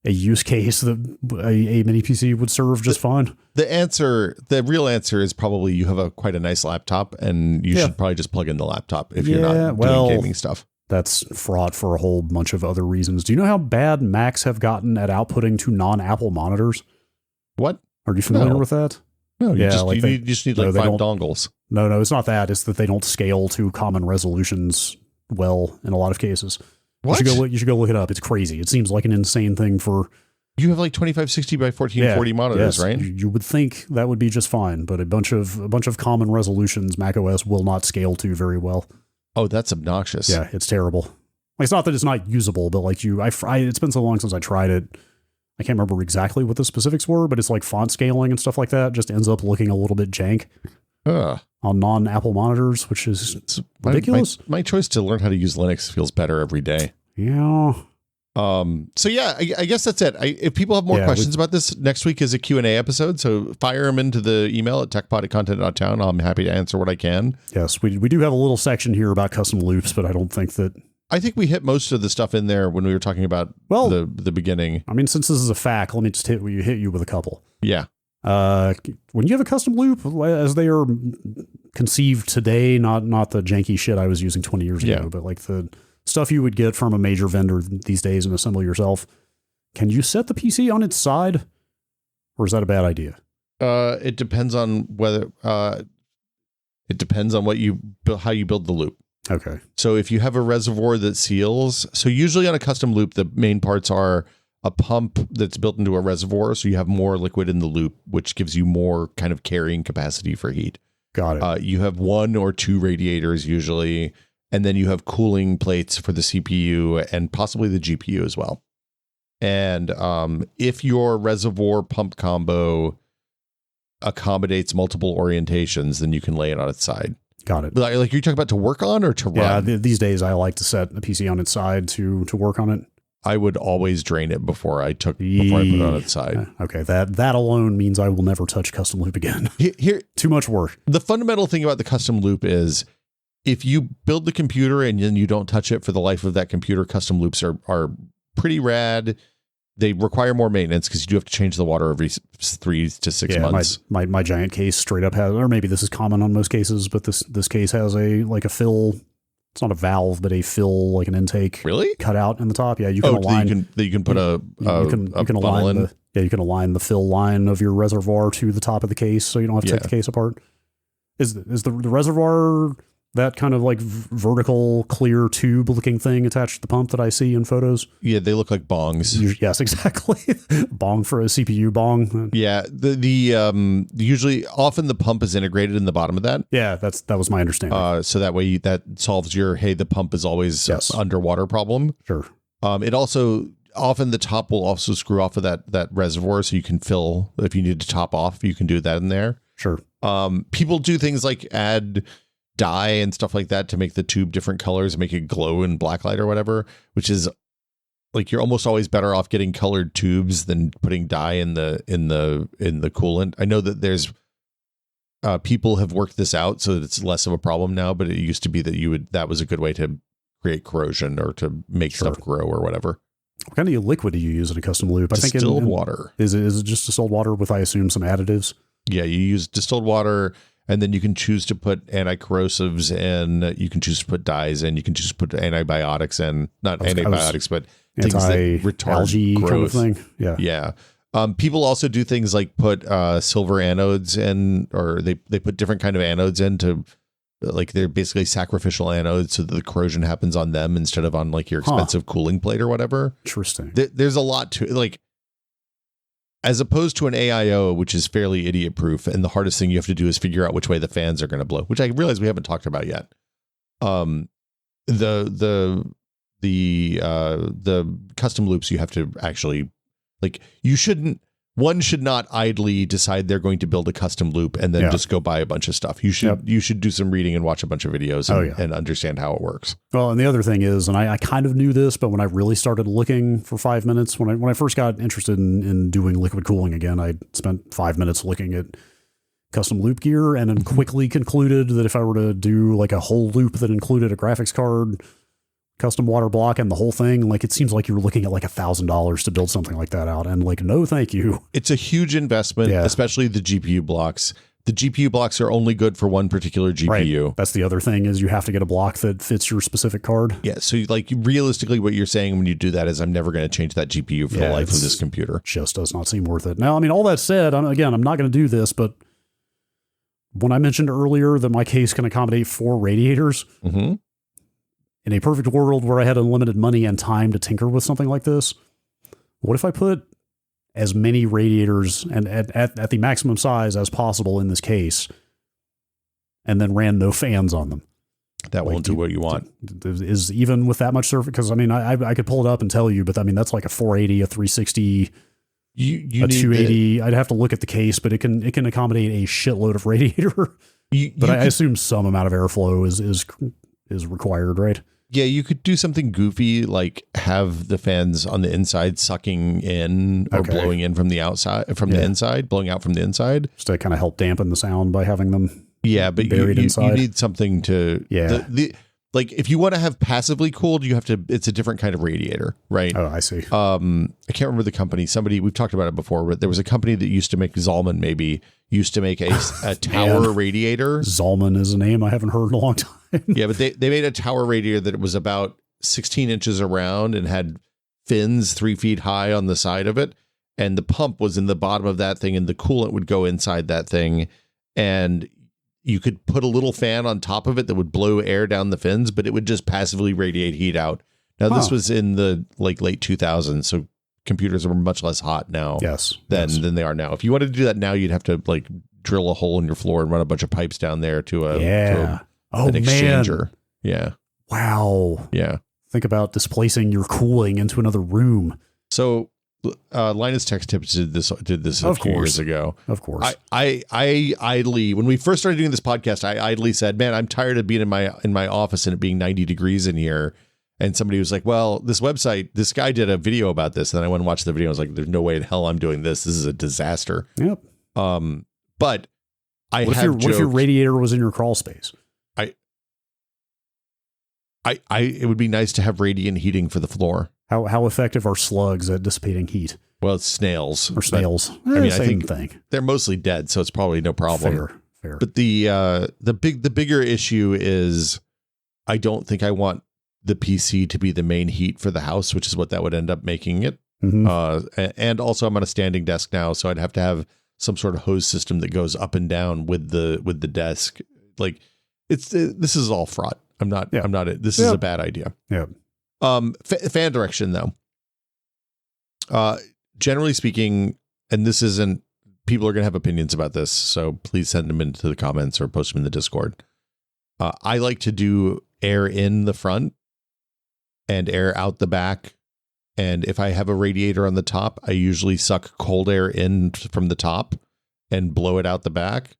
[SPEAKER 2] a use case that a mini PC would serve just fine. The real answer is probably you have quite a nice laptop, and you should probably just plug in the laptop if you're not doing gaming stuff. That's fraught for a whole bunch of other reasons. Do you know how bad Macs have gotten at outputting to non-Apple monitors?
[SPEAKER 1] What?
[SPEAKER 2] Are you familiar with that?
[SPEAKER 1] No, you just need like 5 dongles.
[SPEAKER 2] No, it's not that. It's that they don't scale to common resolutions well in a lot of cases.
[SPEAKER 1] What?
[SPEAKER 2] You should go look it up. It's crazy. It seems like an insane thing for...
[SPEAKER 1] You have like 2560 by 1440 monitors, right?
[SPEAKER 2] You would think that would be just fine, but a bunch of common resolutions macOS will not scale to very well.
[SPEAKER 1] Oh, that's obnoxious.
[SPEAKER 2] Yeah, it's terrible. Like, it's not that it's not usable, but like it's been so long since I tried it. I can't remember exactly what the specifics were, but it's like font scaling and stuff like that just ends up looking a little bit jank on non-Apple monitors, which is ridiculous.
[SPEAKER 1] My choice to learn how to use Linux feels better every day.
[SPEAKER 2] Yeah.
[SPEAKER 1] So yeah, I guess that's it. If people have more questions about this, next week is a Q&A episode, so fire them into the email at techpod@content.town. I'm happy to answer what I can.
[SPEAKER 2] Yes, we do have a little section here about custom loops, but I don't think that...
[SPEAKER 1] I think we hit most of the stuff in there when we were talking about the beginning.
[SPEAKER 2] I mean, since this is a fact, let me just hit you with a couple.
[SPEAKER 1] Yeah.
[SPEAKER 2] When you have a custom loop, as they are conceived today, not the janky shit I was using 20 years ago, but like the stuff you would get from a major vendor these days and assemble yourself, can you set the PC on its side, or is that a bad idea?
[SPEAKER 1] It depends on whether it depends on how you build the loop.
[SPEAKER 2] Okay.
[SPEAKER 1] So if you have a reservoir that seals, so usually on a custom loop, the main parts are a pump that's built into a reservoir, so you have more liquid in the loop, which gives you more kind of carrying capacity for heat.
[SPEAKER 2] Got it.
[SPEAKER 1] You have 1 or 2 radiators usually, and then you have cooling plates for the CPU and possibly the GPU as well. And if your reservoir pump combo accommodates multiple orientations, then you can lay it on its side.
[SPEAKER 2] Got it.
[SPEAKER 1] Like you're talking about to work on or to run?
[SPEAKER 2] Yeah, these days I like to set a PC on its side to work on it.
[SPEAKER 1] I would always drain it before I put it on its side.
[SPEAKER 2] Okay, that alone means I will never touch custom loop again.
[SPEAKER 1] Here,
[SPEAKER 2] too much work.
[SPEAKER 1] The fundamental thing about the custom loop is if you build the computer and then you don't touch it for the life of that computer, custom loops are pretty rad. They require more maintenance because you do have to change the water every 3 to 6 months.
[SPEAKER 2] My giant case straight up has, or maybe this is common on most cases, but this case has a fill. It's not a valve, but a fill, like an intake.
[SPEAKER 1] Really?
[SPEAKER 2] Cut out in the top. Yeah, you can align.
[SPEAKER 1] You can put a
[SPEAKER 2] align you can align the fill line of your reservoir to the top of the case, so you don't have to take the case apart. Is the reservoir that kind of like vertical clear tube looking thing attached to the pump that I see in photos?
[SPEAKER 1] Yeah, they look like bongs.
[SPEAKER 2] Yes, exactly. Bong for a CPU bong.
[SPEAKER 1] Yeah, the usually often the pump is integrated in the bottom of that.
[SPEAKER 2] Yeah, that was my understanding.
[SPEAKER 1] So that way that solves your the pump is always underwater problem.
[SPEAKER 2] Sure.
[SPEAKER 1] It also often the top will also screw off of that reservoir, so you can fill if you need to top off. You can do that in there.
[SPEAKER 2] Sure.
[SPEAKER 1] People do things like add dye and stuff like that to make the tube different colors, make it glow in blacklight or whatever, which is like you're almost always better off getting colored tubes than putting dye in the coolant. I know that there's people have worked this out so that it's less of a problem now, but it used to be that was a good way to create corrosion or to make stuff grow or whatever.
[SPEAKER 2] What kind of liquid do you use in a custom loop?
[SPEAKER 1] Distilled water.
[SPEAKER 2] Is it just distilled water with, I assume, some additives?
[SPEAKER 1] Yeah, you use distilled water. And then you can choose to put anti-corrosives in. You can choose to put dyes in. You can choose to put antibiotics in. Not antibiotics, but things that retard growth.
[SPEAKER 2] Kind of thing. Yeah.
[SPEAKER 1] Yeah. People also do things like put silver anodes in, or they put different kind of anodes in to like they're basically sacrificial anodes so that the corrosion happens on them instead of on like your expensive cooling plate or whatever.
[SPEAKER 2] Interesting.
[SPEAKER 1] There's a lot to it. Like, as opposed to an AIO, which is fairly idiot proof. And the hardest thing you have to do is figure out which way the fans are going to blow, which I realize we haven't talked about yet. The custom loops you have to actually, like, one should not idly decide they're going to build a custom loop and then just go buy a bunch of stuff. You should do some reading and watch a bunch of videos and understand how it works.
[SPEAKER 2] Well, and the other thing is, and I kind of knew this, but when I really started looking for 5 minutes, when I first got interested in doing liquid cooling again, I spent 5 minutes looking at custom loop gear and then quickly concluded that if I were to do like a whole loop that included a graphics card, custom water block, and the whole thing, like, it seems like you're looking at like $1,000 to build something like that out. And like, no, thank you.
[SPEAKER 1] It's a huge investment, especially the GPU blocks. The GPU blocks are only good for one particular GPU.
[SPEAKER 2] Right. That's the other thing, is you have to get a block that fits your specific card.
[SPEAKER 1] Yeah. So like, realistically, what you're saying when you do that is I'm never going to change that GPU for the life of this computer.
[SPEAKER 2] Just does not seem worth it. Now, I mean, all that said, I'm not going to do this, but when I mentioned earlier that my case can accommodate 4 radiators, in a perfect world where I had unlimited money and time to tinker with something like this, what if I put as many radiators and at the maximum size as possible in this case, and then ran no fans on them?
[SPEAKER 1] That won't do what you want.
[SPEAKER 2] Is even with that much surface? Because I mean, I could pull it up and tell you, but I mean, that's like a 480, a 360, a 280. I'd have to look at the case, but it can accommodate a shitload of radiator. I assume some amount of airflow is required, right?
[SPEAKER 1] Yeah, you could do something goofy, like have the fans on the inside sucking in or blowing in from the outside, the inside, blowing out from the inside.
[SPEAKER 2] Just to kind of help dampen the sound by having them
[SPEAKER 1] buried
[SPEAKER 2] inside.
[SPEAKER 1] You need something to... Like, if you want to have passively cooled, it's a different kind of radiator, right?
[SPEAKER 2] Oh, I see.
[SPEAKER 1] I can't remember the company. We've talked about it before, but there was a company that used to make, Zalman used to make a tower radiator.
[SPEAKER 2] Zalman is a name I haven't heard in a long time.
[SPEAKER 1] Yeah, but they made a tower radiator that was about 16 inches around and had fins 3 feet high on the side of it. And the pump was in the bottom of that thing, and the coolant would go inside that thing. And you could put a little fan on top of it that would blow air down the fins, but it would just passively radiate heat out. Now, this was in the late 2000s, so computers are much less hot now than they are now. If you wanted to do that now, you'd have to like drill a hole in your floor and run a bunch of pipes down there to an exchanger. Yeah.
[SPEAKER 2] Wow.
[SPEAKER 1] Yeah.
[SPEAKER 2] Think about displacing your cooling into another room.
[SPEAKER 1] So Linus Tech Tips did this a few years ago.
[SPEAKER 2] Of course.
[SPEAKER 1] I idly, when we first started doing this podcast, I idly said, man, I'm tired of being in my office and it being 90 degrees in here. And somebody was like, well, this guy did a video about this. And then I went and watched the video. I was like, there's no way in hell I'm doing this. This is a disaster.
[SPEAKER 2] Yep.
[SPEAKER 1] But what
[SPEAKER 2] if your radiator was in your crawl space?
[SPEAKER 1] It would be nice to have radiant heating for the floor.
[SPEAKER 2] How effective are slugs at dissipating heat?
[SPEAKER 1] Well, it's snails.
[SPEAKER 2] Or snails.
[SPEAKER 1] I
[SPEAKER 2] think
[SPEAKER 1] they're mostly dead, so it's probably no problem.
[SPEAKER 2] Fair.
[SPEAKER 1] But the bigger issue is I don't think I want the PC to be the main heat for the house, which is what that would end up making it. And also I'm on a standing desk now, so I'd have to have some sort of hose system that goes up and down with the desk. Like this is all fraud. This is a bad idea.
[SPEAKER 2] Yeah.
[SPEAKER 1] Fan direction though. Generally speaking, and this isn't, people are going to have opinions about this, so please send them into the comments or post them in the Discord. I like to do air in the front and air out the back. And if I have a radiator on the top, I usually suck cold air in from the top and blow it out the back.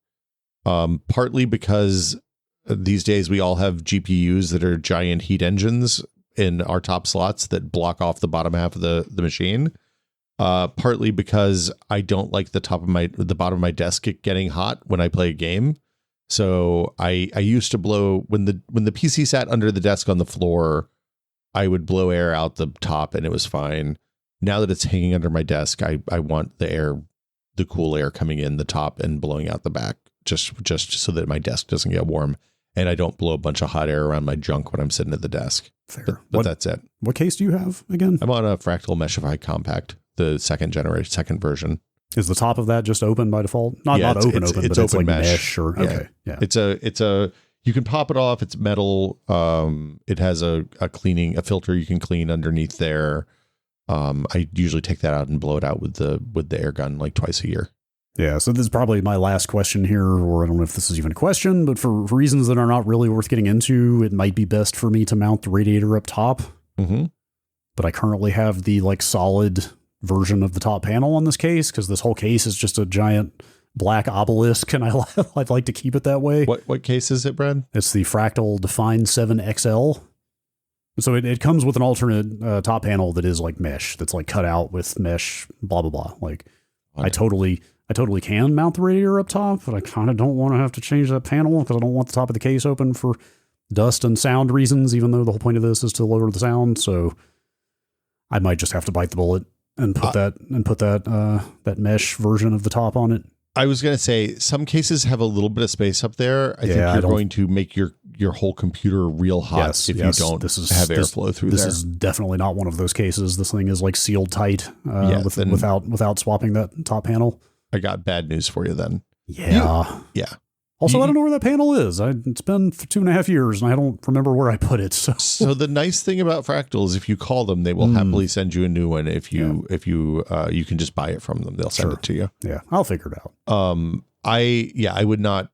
[SPEAKER 1] Partly because these days we all have GPUs that are giant heat engines in our top slots that block off the bottom half of the machine. Partly because I don't like the bottom of my desk getting hot when I play a game. So I used to blow when the PC sat under the desk on the floor, I would blow air out the top and it was fine. Now that it's hanging under my desk, I want the cool air coming in the top and blowing out the back, just so that my desk doesn't get warm and I don't blow a bunch of hot air around my junk when I'm sitting at the desk.
[SPEAKER 2] Fair.
[SPEAKER 1] But that's it.
[SPEAKER 2] What case do you have again?
[SPEAKER 1] I'm on a Fractal Meshify Compact, the second version.
[SPEAKER 2] Is the top of that just open by default? Not open, but it's open like mesh or okay.
[SPEAKER 1] Yeah. It's a You can pop it off. It's metal. It has a filter you can clean underneath there. I usually take that out and blow it out with the air gun like twice a year.
[SPEAKER 2] Yeah, so this is probably my last question here, or I don't know if this is even a question, but for reasons that are not really worth getting into, it might be best for me to mount the radiator up top.
[SPEAKER 1] Mm-hmm.
[SPEAKER 2] But I currently have the like solid version of the top panel on this case because this whole case is just a giant black obelisk, and I'd like to keep it that way.
[SPEAKER 1] What case is it, Brad?
[SPEAKER 2] It's the Fractal Define 7XL. So it comes with an alternate top panel that is like mesh, that's like cut out with mesh, blah, blah, blah. Like I totally can mount the radiator up top, but I kind of don't want to have to change that panel because I don't want the top of the case open for dust and sound reasons, even though the whole point of this is to lower the sound. So I might just have to bite the bullet and put that mesh version of the top on it.
[SPEAKER 1] I was going to say some cases have a little bit of space up there. I think you're going to make your whole computer real hot if you don't have airflow through there.
[SPEAKER 2] This is definitely not one of those cases. This thing is like sealed tight without swapping that top panel.
[SPEAKER 1] I got bad news for you then.
[SPEAKER 2] Yeah. Also, I don't know where that panel is. It's been 2.5 years, and I don't remember where I put it.
[SPEAKER 1] So the nice thing about Fractal is if you call them, they will happily send you a new one. If you can just buy it from them, they'll send it to you.
[SPEAKER 2] Yeah, I'll figure it out.
[SPEAKER 1] I would not.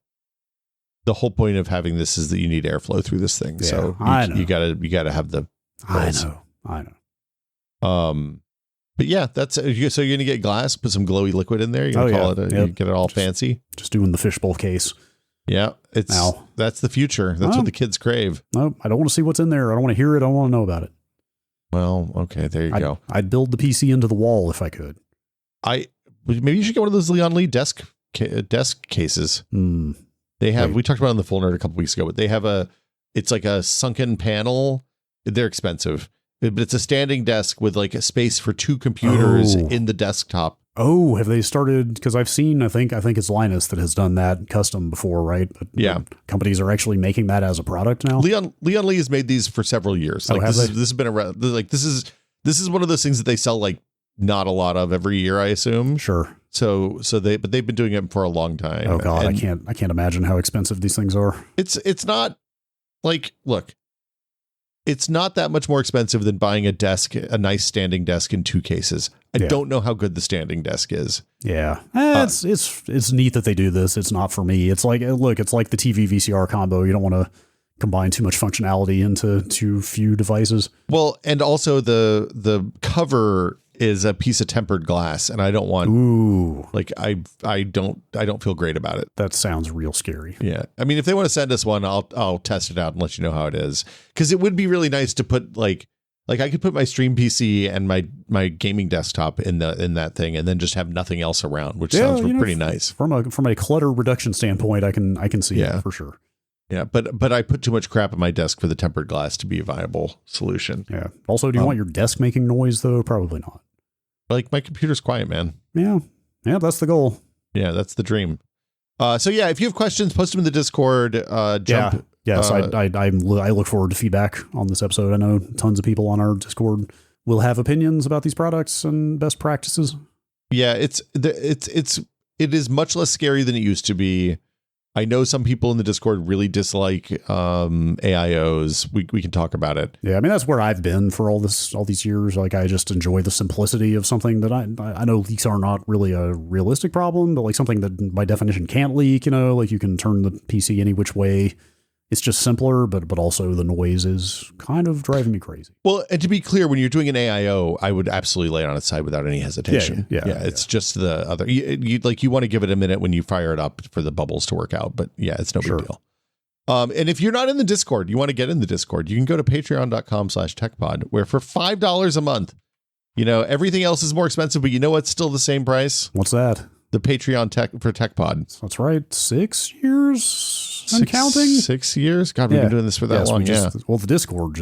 [SPEAKER 1] The whole point of having this is that you need airflow through this thing.
[SPEAKER 2] Yeah,
[SPEAKER 1] so you gotta have the.
[SPEAKER 2] I know.
[SPEAKER 1] But yeah, so you're gonna get glass, put some glowy liquid in there. You're gonna call it. You get it all fancy.
[SPEAKER 2] Just doing the fishbowl case.
[SPEAKER 1] Yeah, that's the future. That's what the kids crave.
[SPEAKER 2] No, I don't want to see what's in there. I don't want to hear it. I don't want to know about it.
[SPEAKER 1] Well, okay, there you go.
[SPEAKER 2] I'd build the PC into the wall if I could.
[SPEAKER 1] Maybe you should get one of those Leon Lee desk cases. They have. We talked about it on the Full Nerd a couple weeks ago, but they have it's like a sunken panel. They're expensive, but it's a standing desk with like a space for 2 computers in the desktop.
[SPEAKER 2] Oh, have they started? Because I've seen, I think it's Linus that has done that custom before, right? But companies are actually making that as a product now.
[SPEAKER 1] Leon Lee has made these for several years. Like this has been this is one of those things that they sell like not a lot of every year, I assume.
[SPEAKER 2] Sure.
[SPEAKER 1] They've been doing it for a long time.
[SPEAKER 2] Oh God, I can't imagine how expensive these things are.
[SPEAKER 1] It's not like, look, it's not that much more expensive than buying a nice standing desk in 2 cases. I don't know how good the standing desk is.
[SPEAKER 2] Yeah. It's neat that they do this. It's not for me. It's like, look, it's like the TV VCR combo. You don't want to combine too much functionality into too few devices.
[SPEAKER 1] Well, and also the cover is a piece of tempered glass, and I don't want.
[SPEAKER 2] Ooh,
[SPEAKER 1] like I don't feel great about it.
[SPEAKER 2] That sounds real scary.
[SPEAKER 1] Yeah, I mean, if they want to send us one, I'll test it out and let you know how it is. Because it would be really nice to put like I could put my stream PC and my gaming desktop in that thing, and then just have nothing else around, which sounds pretty nice.
[SPEAKER 2] From a clutter reduction standpoint, I can see it for sure.
[SPEAKER 1] Yeah, but I put too much crap on my desk for the tempered glass to be a viable solution.
[SPEAKER 2] Yeah. Also, do you want your desk making noise though? Probably not.
[SPEAKER 1] Like my computer's quiet, man.
[SPEAKER 2] Yeah, that's the goal.
[SPEAKER 1] Yeah, that's the dream. So yeah, if you have questions, post them in the Discord. Jump.
[SPEAKER 2] Yes, I look forward to feedback on this episode. I know tons of people on our Discord will have opinions about these products and best practices.
[SPEAKER 1] Yeah, it is much less scary than it used to be. I know some people in the Discord really dislike AIOs. We can talk about it.
[SPEAKER 2] Yeah, I mean, that's where I've been for all these years. Like, I just enjoy the simplicity of something that I know leaks are not really a realistic problem, but like something that by definition can't leak, like you can turn the PC any which way. It's just simpler, but also the noise is kind of driving me crazy.
[SPEAKER 1] Well, and to be clear, when you're doing an AIO, I would absolutely lay it on its side without any hesitation. Yeah. It's just the other. You want to give it a minute when you fire it up for the bubbles to work out, but yeah, it's no big deal. And if you're not in the Discord, you want to get in the Discord, you can go to patreon.com/techpod, where for $5 a month, everything else is more expensive, but you know what's still the same price?
[SPEAKER 2] What's that?
[SPEAKER 1] The Patreon for TechPod.
[SPEAKER 2] That's right. 6 years and counting.
[SPEAKER 1] 6 years? God, we've been doing this for that long.
[SPEAKER 2] Well, the Discord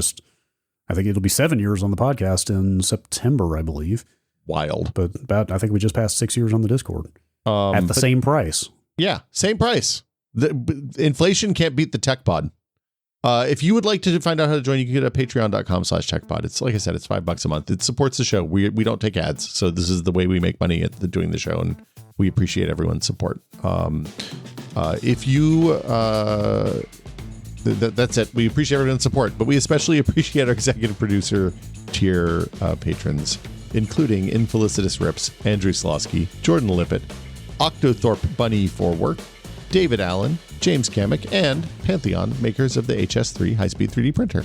[SPEAKER 2] I think it'll be 7 years on the podcast in September, I believe.
[SPEAKER 1] Wild.
[SPEAKER 2] But I think we just passed 6 years on the Discord at the same price.
[SPEAKER 1] Yeah, same price. The inflation can't beat the TechPod. If you would like to find out how to join, you can go to patreon.com/techpod. It's like I said, it's $5 a month. It supports the show. We don't take ads. So this is the way we make money at doing the show. And we appreciate everyone's support. If you That's it. We appreciate everyone's support, but we especially appreciate our executive producer tier patrons, including Infelicitous Rips, Andrew Slosky, Jordan Lippett, Octothorpe Bunny for Work, David Allen, James Kamek, and Pantheon, makers of the HS3 high-speed 3D printer.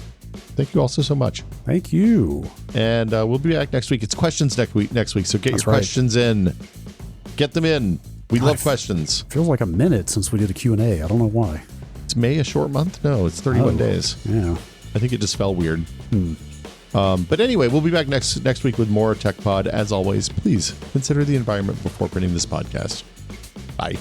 [SPEAKER 1] Thank you all so much.
[SPEAKER 2] Thank you.
[SPEAKER 1] And we'll be back next week. It's questions next week. So get your questions in. Get them in. We love questions.
[SPEAKER 2] Feels like a minute since we did a Q&A. I don't know why.
[SPEAKER 1] It's May a short month? No, it's 31 days.
[SPEAKER 2] Yeah.
[SPEAKER 1] I think it just fell weird. But anyway, we'll be back next week with more Tech Pod. As always, please consider the environment before printing this podcast. Bye.